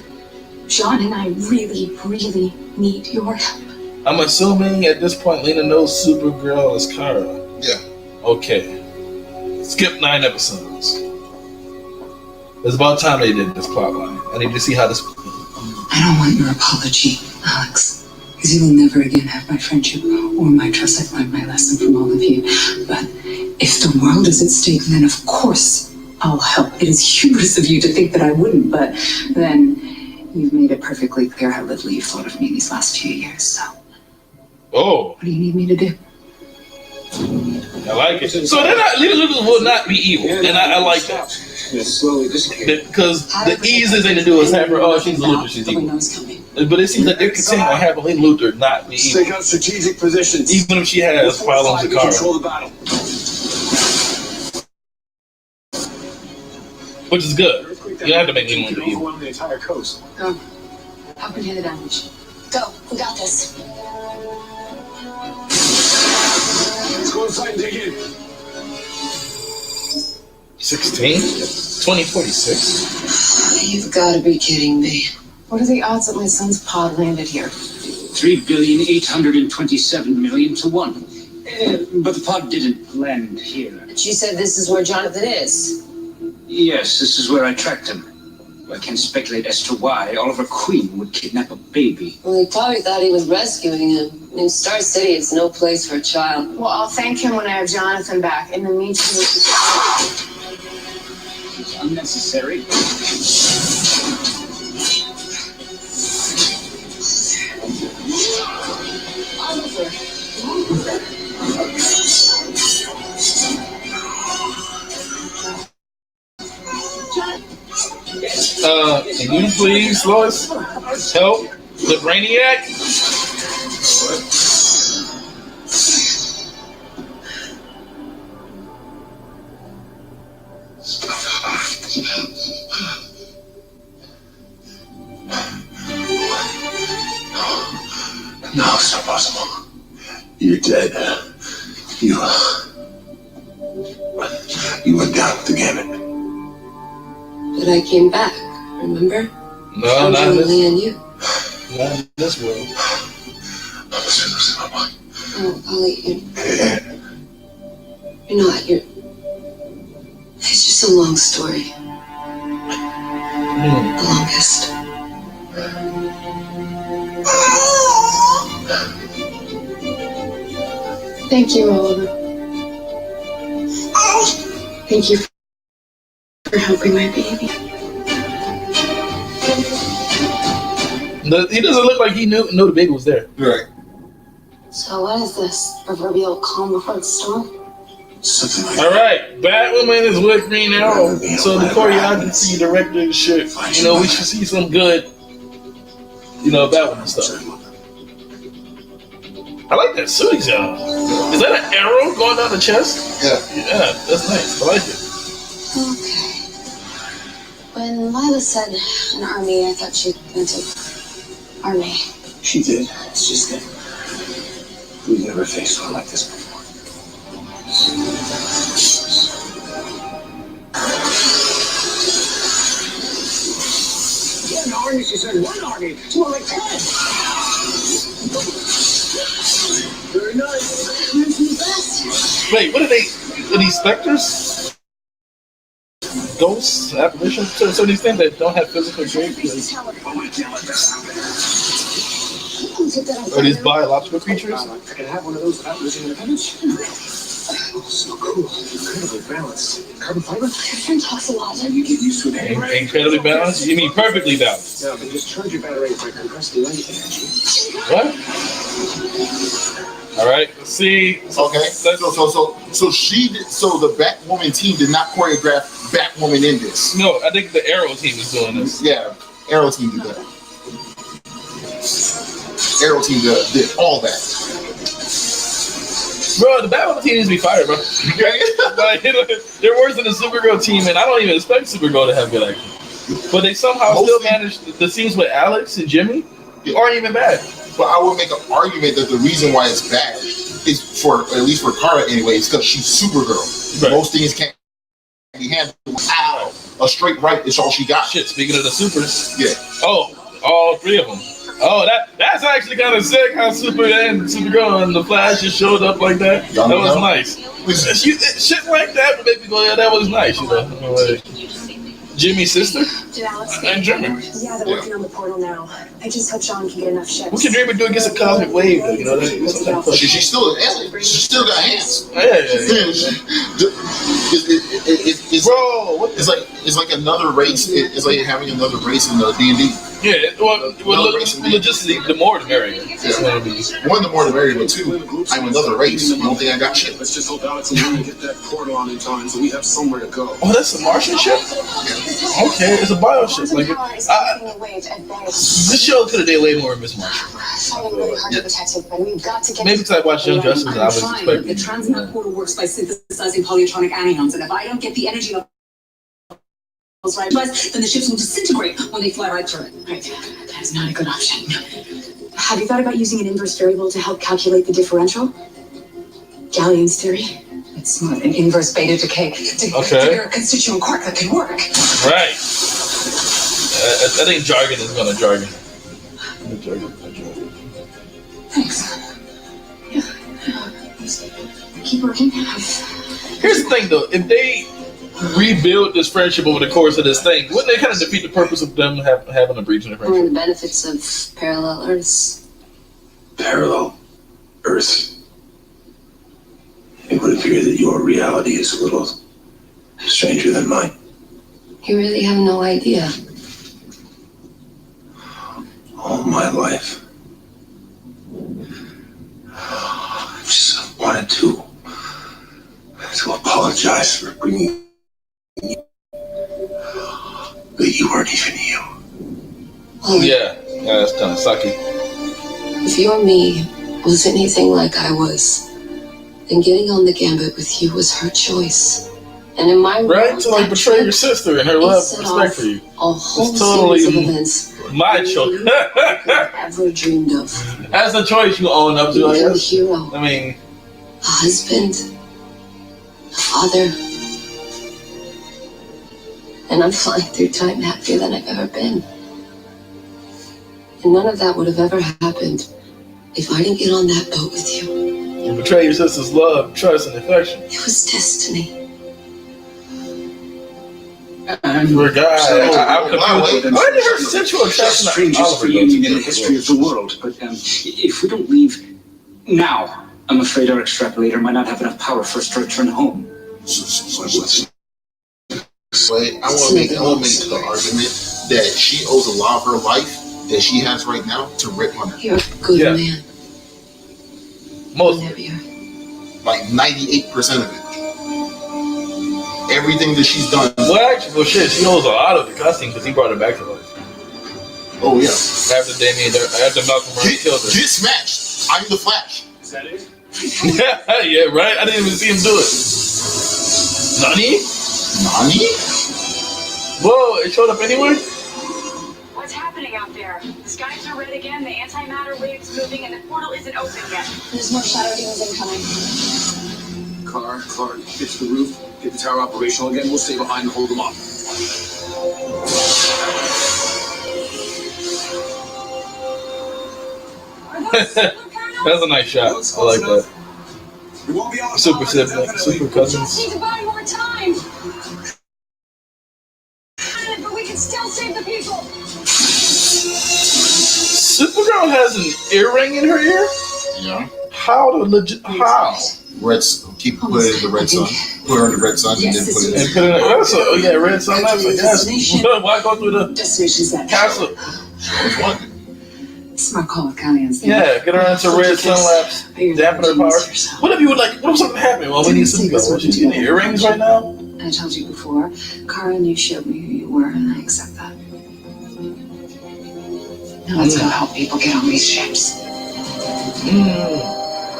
John and I really, really need your help. I'm assuming at this point Lena knows Supergirl is Kara. Yeah. Okay. Skip 9 episodes. It's about time they did this plotline. I need to see how this. I don't want your apology, Alex, because you will never again have my friendship or my trust. I've learned my lesson from all of you. But if the world is at stake, then of course I'll help. It is hubris of you to think that I wouldn't, but then you've made it perfectly clear how little you've thought of me these last few years, so. Oh. What do you need me to do? I like it. So they're not, Lena will not be evil, and I like that. Because the easiest thing to do is have her, oh, she's a Luthor, she's evil. But it seems like they're continuing on having Lena Luthor not be evil. Take out strategic positions. Even if she has problems with Kara. Control the battle. Which is good. You don't have to make Lena Luthor evil. The entire coast. Go. Help me hear the damage. Go. We got this. Let's go inside and dig in. 16? 2046? You've got to be kidding me. What are the odds that my son's pod landed here? 3,827,000,000 to 1. But the pod didn't land here. But you said this is where Jonathan is. Yes, this is where I tracked him. I can't speculate as to why Oliver Queen would kidnap a baby. Well, he probably thought he was rescuing him. In Star City, it's no place for a child. Well, I'll thank him when I have Jonathan back. In the meantime, It's unnecessary. Can you please, Lois, help the Brainiac? No, it's not possible. You're dead. You went down with the gamut. But I came back, remember? No, not in Only and you. Not in this world. I'm losing my mind. Oh, Ollie, you're not. It's just a long story. The longest. thank you, Oliver. Thank you for helping my baby. He doesn't look like he knew the baby was there. Right. So what is this? Proverbial calm before the storm? Something like All right, Batwoman is with Green Arrow, so the choreography, director, shit. You know, we should see some good, Batwoman stuff. I like that suit he's got. Is that an arrow going down the chest? Yeah. Yeah, that's nice. I like it. Okay. When Lila said an army, I thought she meant an army. She did. It's just that we've never faced one like this before. Yeah, an army, she said. One army. It's more like 10. Very nice. Wait, what are they? Are these specters? Ghosts? Apparitions? So these things that don't have physical shape? Are these biological creatures? I can have one of those without losing independence. Oh, so cool. Incredibly balanced. Carbon fiber? My friend talks a lot. You get used to it anyway. Incredibly balanced? You mean perfectly balanced? No, but just charge your battery if I compress the light energy. What? All right, let's see. Okay. So she did. So the Batwoman team did not choreograph Batwoman in this. No, I think the Arrow team is doing this. Yeah, Arrow team did that. Arrow team did all that. Bro, the Batwoman team needs to be fired, bro. Like, they're worse than the Supergirl team, and I don't even expect Supergirl to have good action. But they somehow still managed the scenes with Alex and Jimmy aren't even bad. But I would make an argument that the reason why it's bad is at least for Kara anyway, is because she's Supergirl. Right. Most things can't be handled. Ow, a straight right is all she got. Shit, speaking of the supers. Yeah. Oh, All three of them. Oh, that's actually kind of sick how Supergirl and the Flash just showed up like that. That was nice. Shit like that would make me go, yeah, that was nice, you know. Like, Jimmy's sister? And Jimmy. Yeah, they're working on the portal now. I just hope Sean can get enough ships. What can Dreamer do against a cosmic wave, though? You know that? She still got hands. Bro, it's like another race. It's like having another race in the D&D. Yeah, well logistically, the more the merrier. Yeah. One, the more the merrier, but two, I'm another race. You don't think I got shit? Let's just hope Alex and Jimmy get that portal on in time so we have somewhere to go. Oh, that's a Martian ship? Okay, it's a bio ship. Like, this show could have did way more with Miss Martian. Maybe because I watched Young Justice and I was expecting. The transmat portal works by synthesizing polytronic anions, and if I don't get the energy levels right, then the ships will disintegrate when they fly right through it. Right, that is not a good option. Have you thought about using an inverse variable to help calculate the differential? Galleon's theory? It's smart. An inverse beta decay to figure a constituent quark that can work. Right. I think jargon is gonna jargon. Thanks. Keep working. Here's the thing, though. If they rebuild this friendship over the course of this thing, wouldn't they kind of defeat the purpose of them having a breach in their One of friendship? the benefits of parallel Earths. Parallel Earth. It would appear that your reality is a little stranger than mine. You really have no idea. All my life, I just wanted to apologize for bringing you, but you weren't even you. Yeah, that's kind of sucky. If your me was anything like I was, then getting on the gambit with you was her choice. And in my Right? To like betray your sister and her love and respect for you. A whole It's totally series of events my choice. ever dreamed of. That's a choice you own up to. I You're a guess. hero, I mean, a husband, a father. And I'm flying through time happier than I've ever been. And none of that would have ever happened if I didn't get on that boat with you. you betray your sister's love, trust, and affection. It was destiny. For a guy, I'm confused. Why did her sensual attraction to strangest Oliver go reunion in the to history of the world. But if we don't leave now, I'm afraid our extrapolator might not have enough power for us to return home. Wait, I want to make the argument that she owes a lot of her life that she has right now to Rip Hunter. You're a good man. Most like 98% of it. Everything that she's done. Well, actually, well, shit, she owes a lot of the cussing because he brought her back to life. Oh yeah. After Malcolm Murray killed her. Get smashed. I'm the Flash. Is that it? Yeah, right. I didn't even see him do it. Nani? Whoa! It showed up anyway. What's happening out there? The skies are red again, the antimatter wave's moving, and the portal isn't open yet. There's more shadow demons incoming. Clark, get to the roof, get the tower operational again. We'll stay behind and hold them off. That's a nice shot. I like that. Super sibling, super cousins. Need to buy more time. But we can still save the people. Supergirl has an earring in her ear. Yeah. How to legit? How? Keep put it in the red sun. Put her in the red sun and then put it in. And put it in. That's oh yeah, red sun. That's yes. Why go through the castle? Smart call with Galleon's. Yeah, get her into red sun laps, dampen her powers. What if you would like? What if something happened? Well, we need some go. She's getting earrings right now. I told you before, Kara, you showed me who you were, and I accept that. Now let's go help people get on these ships.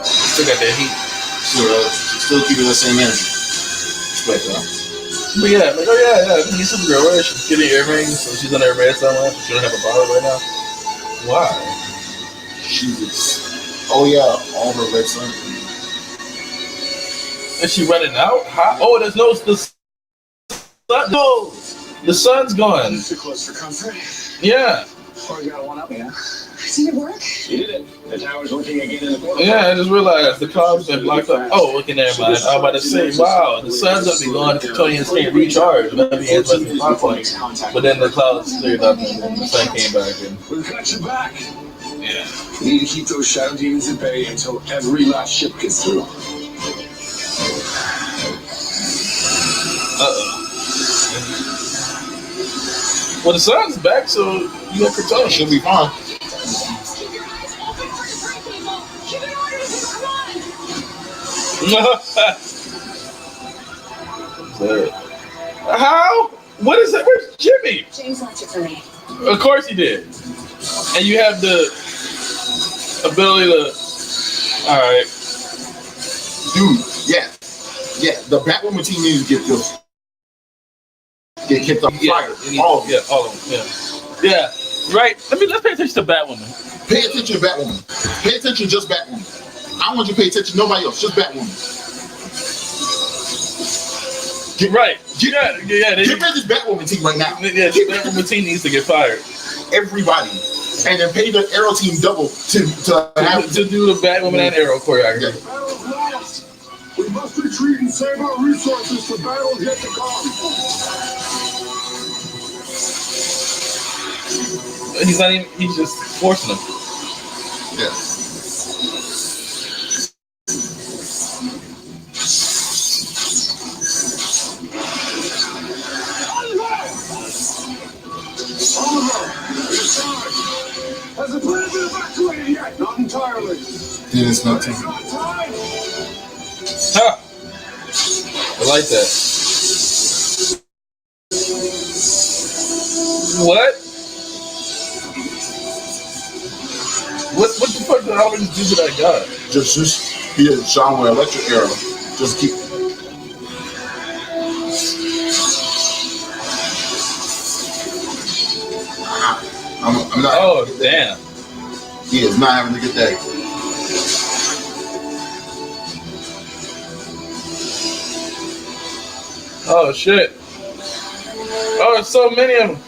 Still got that heat. Still keeping the same energy. Respect that. But yeah, like, oh yeah, he's Supergirl, right? She's getting earrings, so she's on her red sun lamp. She don't have a power right now. Why? She was. Oh yeah, all her red sun. Is she running out? How? Oh, there's no the sun. No, the sun's gone. Too close for comfort. Yeah. Oh, you got one up, yeah? Did it work? You did it. The tower's working again in the portal. Yeah, I just realized the cloud's been blocked up. Oh, looking at everybody. I was about to say, wow, the sun's gonna be going to Kryptonians can't recharge. That'd be interesting plot point. But then the clouds cleared up and then the sun came back and We've got your back. yeah. We need to keep those shadow demons at bay until every last ship gets through. Well, the sun's back, so you got Kryptonian. Should be fine. Keep your eyes open for your free people. Keep it ordered, come on. How? What is that? Where's Jimmy? James left it for me. Of course he did. And you have the ability to. All right. Dude, yeah. The Batwoman team needs to get kicked off fire. All of them. All of them. Yeah. Right. Let's pay attention to Batwoman. Pay attention to Batwoman. Pay attention to just Batwoman. I don't want you to pay attention to nobody else, just Batwoman. Get rid of this Batwoman team right now. Yeah, the Batwoman team needs to get fired. Everybody. And then pay the Arrow team double to do the Batwoman and Arrow choreography. Battle's lost. We must retreat and save our resources for battles yet to come. He's not even, he's just forcing them. Yeah. Oliver, your side. Has the planet been evacuated yet? Not entirely. Yeah, it's not time. Huh. I like that. What? What the fuck did Oliver do to that guy? Just be a genre electric arrow. Just keep. I'm not. Oh damn. He is not having a good day. Oh shit. Oh, there's so many of them.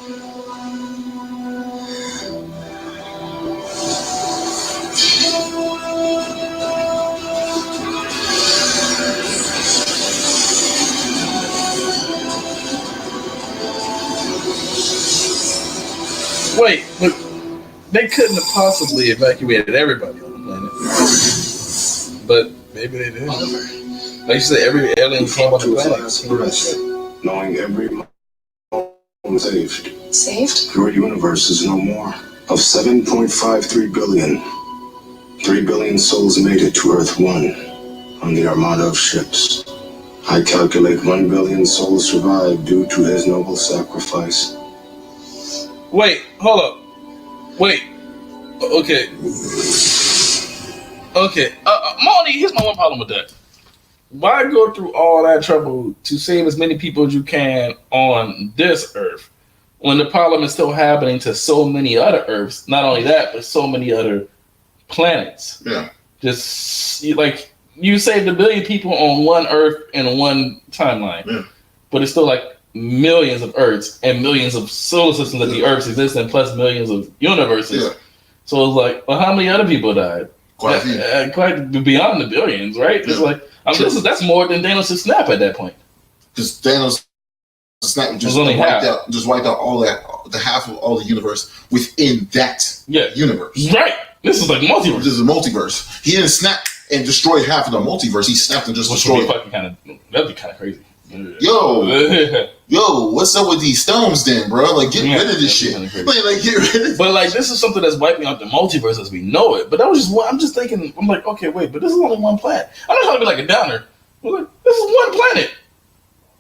Wait, but they couldn't have possibly evacuated everybody on the planet. But maybe they did. Like you said, every alien came on the planet. Knowing every moment saved. Saved? Your universe is no more. Of 7.53 billion, 3 billion souls made it to Earth 1 on the armada of ships. I calculate 1 billion souls survived due to his noble sacrifice. Wait, hold up. Wait. Okay. Moni, here's my one problem with that. Why go through all that trouble to save as many people as you can on this Earth when the problem is still happening to so many other Earths? Not only that, but so many other planets. Yeah. Just like you saved 1 billion people on one Earth in one timeline. Yeah. But it's still like millions of Earths and millions of solar systems that the Earths exist in, plus millions of universes. Yeah. So it's like, well, how many other people died? Quite beyond the billions, right? Yeah. It's like, that's more than Thanos' snap at that point. Because Thanos' snap just wiped out all that, the half of all the universe within that universe. Right. This is like multiverse. This is a multiverse. He didn't snap and destroy half of the multiverse. He snapped and just destroyed. That'd be kind of crazy. Yo, what's up with these stones then, bro? Like, get rid of this shit. Like, get rid of. But like, this is something that's wiping out the multiverse as we know it. But that was just what I'm just thinking. I'm like, okay, wait, but this is only one planet. I'm not trying to be like a downer. Like, this is one planet.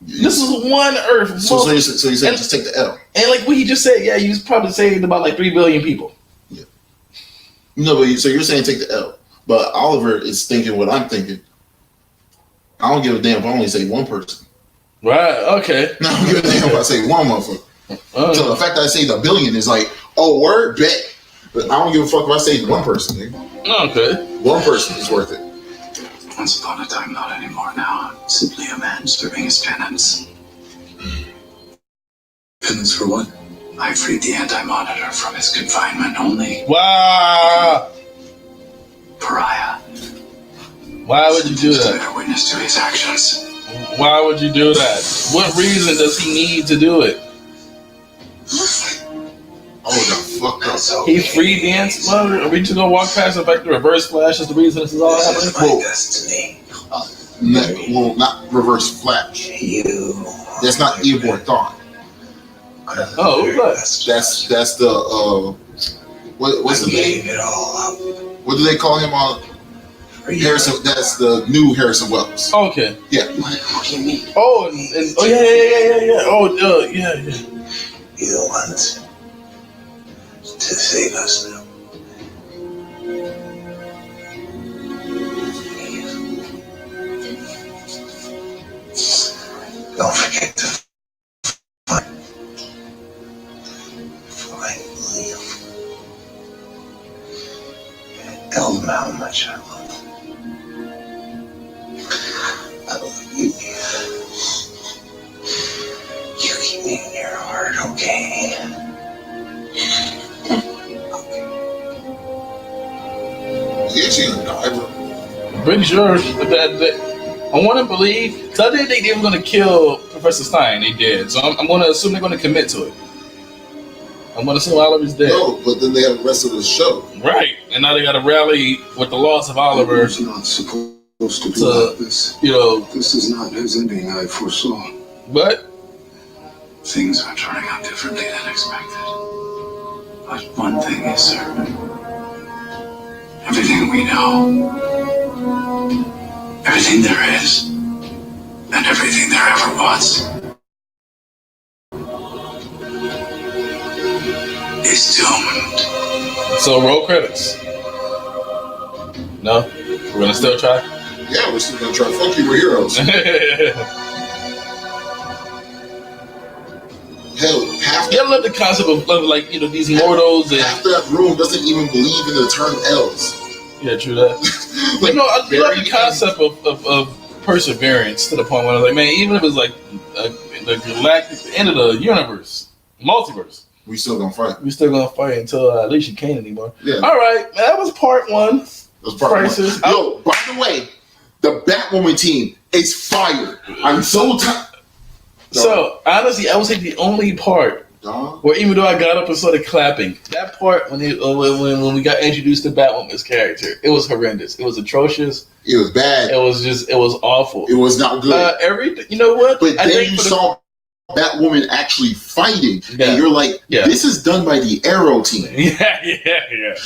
This is one Earth. So you said just take the L. And like what he just said, yeah, you probably saved about like 3 billion people. Yeah. No, but so you're saying take the L, but Oliver is thinking what I'm thinking. I don't give a damn if I only save one person. Right, okay. No, I don't give a damn if I save one motherfucker. So the fact that I saved 1 billion is like, oh, word, bet. But I don't give a fuck if I saved one person, nigga. Okay. One person is worth it. Once upon a time, not anymore now. Simply a man serving his penance. Penance for what? I freed the Anti-Monitor from his confinement. Only Wow. Pariah. Why would you do that? Bear witness to his actions. Why would you do that? What reason does he need to do it? Oh, the fuck up. He freed the Anti-Monitor. Are we just gonna walk past the fact the Reverse Flash is the reason this is all happening? My destiny. Not Reverse Flash. That's not Eeyore Thawne. Oh, what? That's the what's the name? It all up. What do they call him on Harrison? That's the new Harrison Wells. Okay. Yeah. What do you mean? Oh, and oh yeah. Oh, yeah. You're the ones to save us now. Don't forget to find Liam. Tell them how much I love them. I love you. You keep me in your heart, okay? Is he a diver? I'm pretty sure that I want to believe. Cause I didn't think they were gonna kill Professor Stein. They did, so I'm gonna assume they're gonna commit to it. I'm gonna assume Oliver's dead. No, but then they have the rest of the show. Right, and now they got to rally with the loss of Oliver. It's not supposed to be like this. You know, This is not his ending I foresaw. but Things are turning out differently than expected. But one thing is certain. Everything we know, everything there is, and everything there ever was, is doomed. so roll credits. No, we're gonna still try. Yeah, we're still gonna try. Fuck you, we're heroes. Hell, half Yeah, I love the concept of like these mortals and half that room doesn't even believe in the term elves. yeah, true that. Like, I love the concept of perseverance to the point where I was like, man, even if it's like the galactic, the end of the universe, multiverse, we still gonna fight. we still gonna fight until at least you can't anymore. Yeah. All right, that was part one. That's part Crisis. one. Yo, by the way, the Batwoman team is fired. I'm so tired. So honestly, I would say the only part where even though I got up and started clapping, that part when we got introduced to Batwoman's character, it was horrendous. It was atrocious. It was bad. It was awful. It was not good. Everything. You know what? But then you saw Batwoman actually fighting, and you're like, this is done by the Arrow team. Yeah.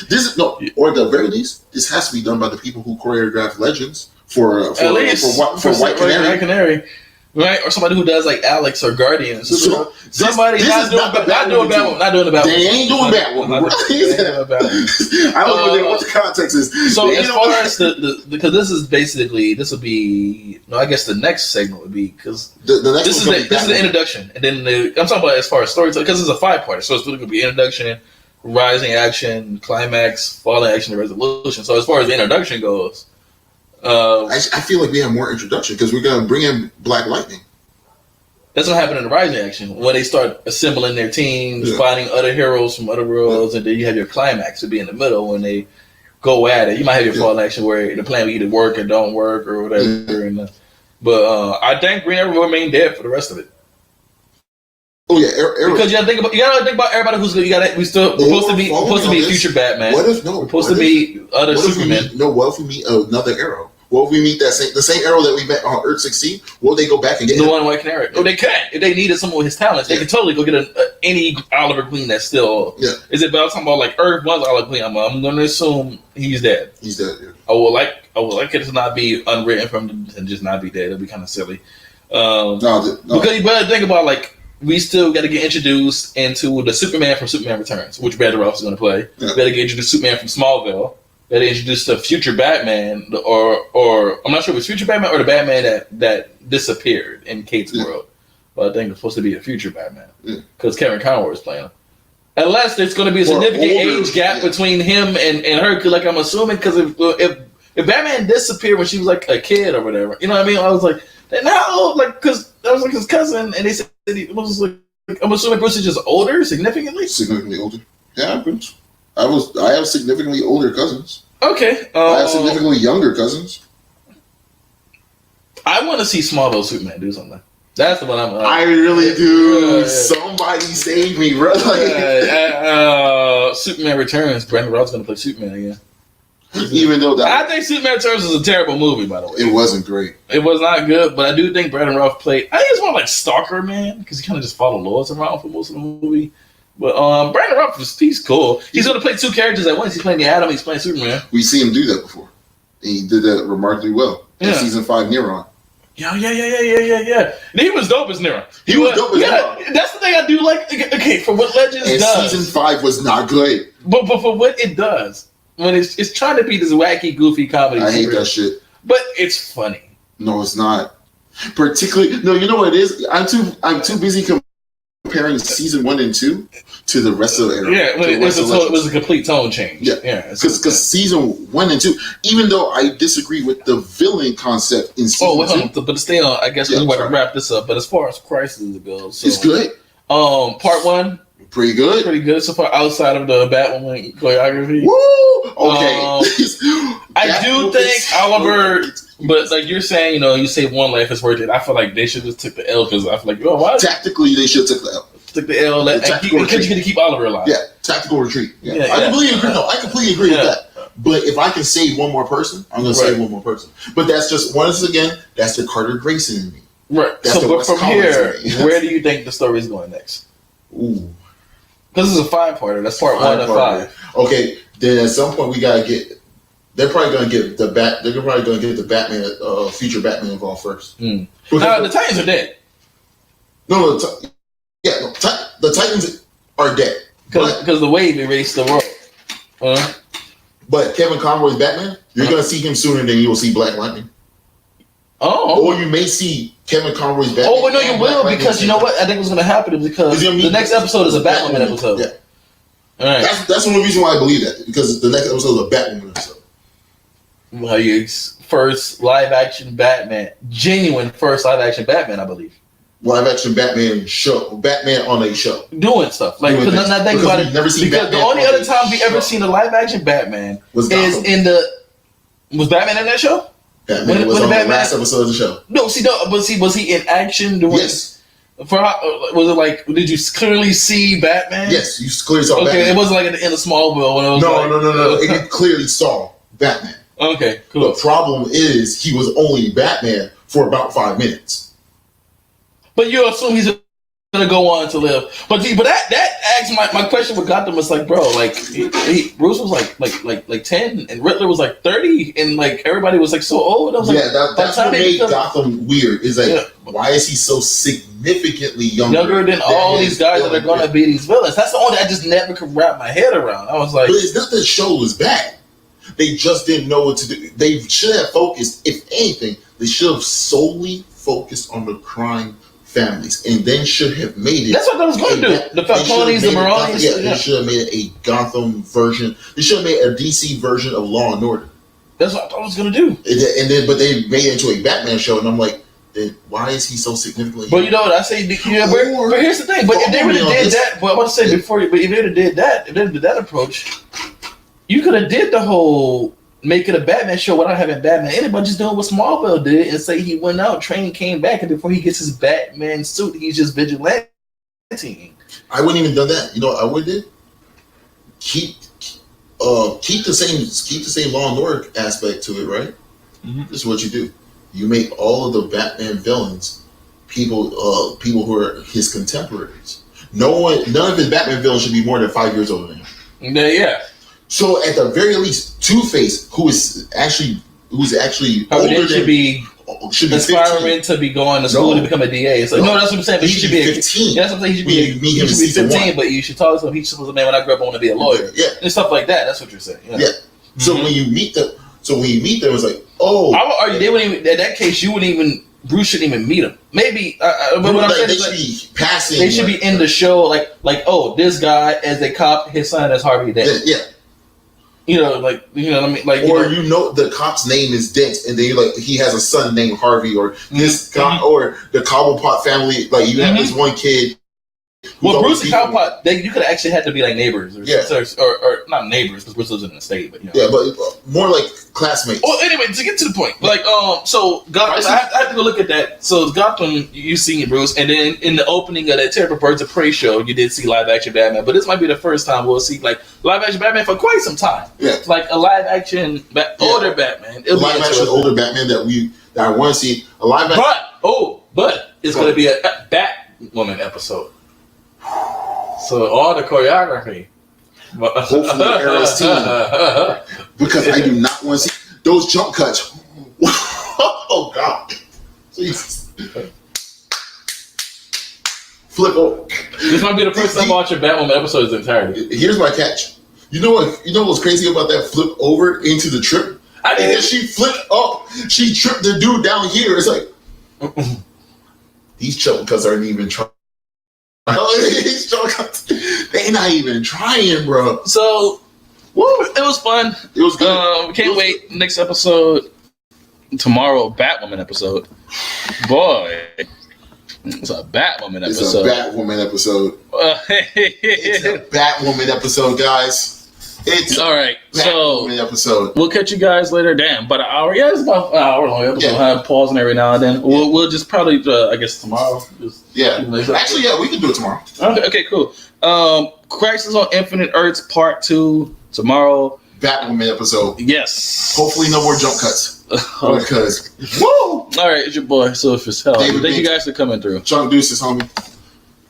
This is or at the very least, this has to be done by the people who choreographed Legends for White Canary. Right, or somebody who does like Alex or Guardian. Somebody not doing Batwoman. They ain't doing Batwoman. I don't know what the context is. So as far as because this would be I guess the next segment would be because the next this is the introduction, and then I'm talking about as far as storytelling because it's a 5-parter, so it's going to be introduction, rising action, climax, falling action, and resolution. So as far as the introduction goes. I feel like we have more introduction because we're gonna bring in Black Lightning. That's what happened in the Rising action when they start assembling their teams, finding other heroes from other worlds, and then you have your climax to be in the middle when they go at it. You might have your fall action where the plan will either work or don't work or whatever. But I think Green Arrow will remain dead for the rest of it. Oh yeah, because you gotta think about everybody who's we supposed to be future Batman. What if we're supposed to be other Superman? What if we meet another Arrow? What if we meet the same Arrow that we met on Earth 16? Will they go back and get the one White Canary? Oh, they can. If they needed some of his talents, they could totally go get any Oliver Queen that's still. Yeah. Is it about talking about like Earth One's Oliver Queen? I'm going to assume he's dead. He's dead. Yeah. I would like it to not be unwritten from him and just not be dead. It'd be kind of silly. Because you better think about like. We still got to get introduced into the Superman from Superman Returns, which Badgeroff is going to play. Yeah. We got to get introduced to Superman from Smallville. We got to introduce the future Batman, or I'm not sure if it's future Batman or the Batman that disappeared in Kate's world. But I think it's supposed to be the future Batman because Kevin Conroy is playing him. Unless there's going to be a significant age gap between him and her, like I'm assuming, because if Batman disappeared when she was like a kid or whatever, you know what I mean? I was like, no, like because that was like his cousin, and they said it was like I'm assuming Bruce is just older, significantly. Significantly older. It happens. I have significantly older cousins. Okay. I have significantly younger cousins. I want to see Smallville Superman do something. That's the one I'm. I really do. Somebody save me, bro. Superman Returns. Brandon Routh's gonna play Superman again. Even though I think Superman Returns is a terrible movie, by the way. It wasn't great. It was not good, but I do think Brandon Routh played. I think it's more like Stalker Man because he kind of just followed Lois around for most of the movie. But Brandon Routh, he's cool. He's gonna play two characters at once. He's playing the Atom. He's playing Superman. We see him do that before. He did that remarkably well in season 5 Neron. Yeah. And he was dope as Nero. He was dope as Nero. That's the thing I do like. Okay, for what Legends and does. Season 5 was not good. But for what it does, when it's trying to be this wacky, goofy comedy. I hate that shit. But it's funny. No, it's not. Particularly, no. You know what it is? I'm too busy comparing season 1 and 2 to the rest of the era. Yeah, it was a complete tone change. Yeah. Because season 1 and 2, even though I disagree with the villain concept in season 2, but stay on. I guess we're going to wrap this up. But as far as Crisis goes, it's good. Part 1. Pretty good so far, outside of the Batwoman choreography. Woo! Okay. I do think Oliver, but like you're saying, you say one life is worth it. I feel like they should just took the L because I feel like, why? Tactically, they should have took the L. Took the L. Because you get to keep Oliver alive. Yeah, tactical retreat. Yeah. I completely agree. No, I completely agree with that. But if I can save one more person, I'm going to save one more person. But that's just, once again, that's the Carter Grayson in me. Right. That's but from here, where do you think the story is going next? Ooh. Because it's a 5-parter. That's part 1 of 5. Okay, then at some point we gotta get. They're probably gonna get the Batman, future Batman involved first. The Titans are dead. No, the Titans are dead because the wave erased the world. But Kevin Conroy's Batman, you're gonna see him sooner than you will see Black Lightning. Oh, or you may see Kevin Conroy's Batman. Oh, no, you will, because you know what? I think what's going to happen is because the next episode is a Batwoman episode. Yeah. All right. That's one reason why I believe that, because the next episode is a Batwoman episode. Well, your first live-action Batman, genuine first live-action Batman, I believe. Live-action Batman show, Batman on a show. Doing stuff. Like, because I think about it, never seen because Batman the only other time we ever seen a live-action Batman was Batman in that show? Batman was on the last episode of the show. Was he in action? Yes. Was it like? Did you clearly see Batman? Yes, you clearly saw Batman. Okay, it wasn't like at the end of Smallville when it was No. You clearly saw Batman. Okay, cool. The problem is he was only Batman for about 5 minutes. But you assume he's gonna go on to live. But that asks my question with Gotham was like, bro, like Bruce was like 10 and Riddler was like 30 and like everybody was like so old. I was that's what made Gotham weird. Is like why is he so significantly younger than all these guys that are gonna be these villains? That's the only I just never could wrap my head around. I was like, but it's not that the show was bad. They just didn't know what to do. They should have focused. If anything, they should have solely focused on the crime families, and then should have made it. That's what I was going to do. The Falcones, the Maronis. They should have made it a Gotham version. They should have made a DC version of Law and Order. That's what I thought I was going to do. But they made it into a Batman show, and I'm like, then why is he so significantly? But you know what I say? But here's the thing. But if they would have did that, but I want to say before, but if they would have did that, if they did that approach, you could have did the whole make it a Batman show without having Batman in it, but just doing what Smallville did and say he went out, trained, came back, and before he gets his Batman suit, he's just vigilante. I wouldn't even done that. You know what I would do? Keep the same Law and Order aspect to it, right? Mm-hmm. This is what you do. You make all of the Batman villains people who are his contemporaries. None of his Batman villains should be more than 5 years older than him. Yeah. So at the very least, Two-Face, who's actually older should be aspiring to be going to school to become a DA. It's like, no, that's what I'm saying. But he should be 15. That's what I'm saying. He should be 15, but you should talk to him. He should say, man, when I grow up, I want to be a lawyer. Yeah, and stuff like that. That's what you're saying. Yeah. Mm-hmm. So when you meet them, it's like, oh, I would argue they wouldn't even. In that case, you wouldn't even. Bruce shouldn't even meet him. Maybe, but what I'm saying they is should be passing. They should be in the show, like, oh, this guy as a cop, his son is Harvey Dent. Yeah. You know what I mean? Like, or the cop's name is Dent, and then you're like, he has a son named Harvey, or this guy, or the Cobblepot family. Like, you have this one kid Well, Bruce and Cobblepot, you could have actually had to be like neighbors, or not neighbors because Bruce lives in the state, but yeah, but more like classmates. Well, anyway, to get to the point, like so Gotham, I have to go look at that. So Gotham, you seen Bruce, and then in the opening of that terrible Birds of Prey show, you did see live action Batman, but this might be the first time we'll see like live action Batman for quite some time. Yeah, like a live action older Batman, live action older Batman that I want to see a live action. But it's going to be a Batwoman episode. So all the choreography. Hopefully Arrow's team. Because I do not want to see those jump cuts. Oh God. Jesus. Flip over. This might be the first time I watch a Batwoman episode in entirety. Here's my catch. You know what's crazy about that flip over into the trip? And she flipped up. She tripped the dude down here. It's like these jump cuts aren't even trying. They not even trying, bro. So, it was fun. It was good. Can't wait. Next episode tomorrow, Batwoman episode. Boy, it's a Batwoman episode. It's a Batwoman episode. It's a Batwoman episode, guys. It's all right. Batwoman episode. We'll catch you guys later. Damn, about an hour. Yeah, it's about an hour long episode. I'll have pausing every now and then. We'll just probably, I guess tomorrow. Actually, yeah, we can do it tomorrow. Okay, cool. Crisis on Infinite Earths Part 2 tomorrow. Batwoman episode. Yes. Hopefully, no more jump cuts. Because woo! All right, it's your boy Sophus Hell. Thank you guys for coming through. Chunk deuces, homie.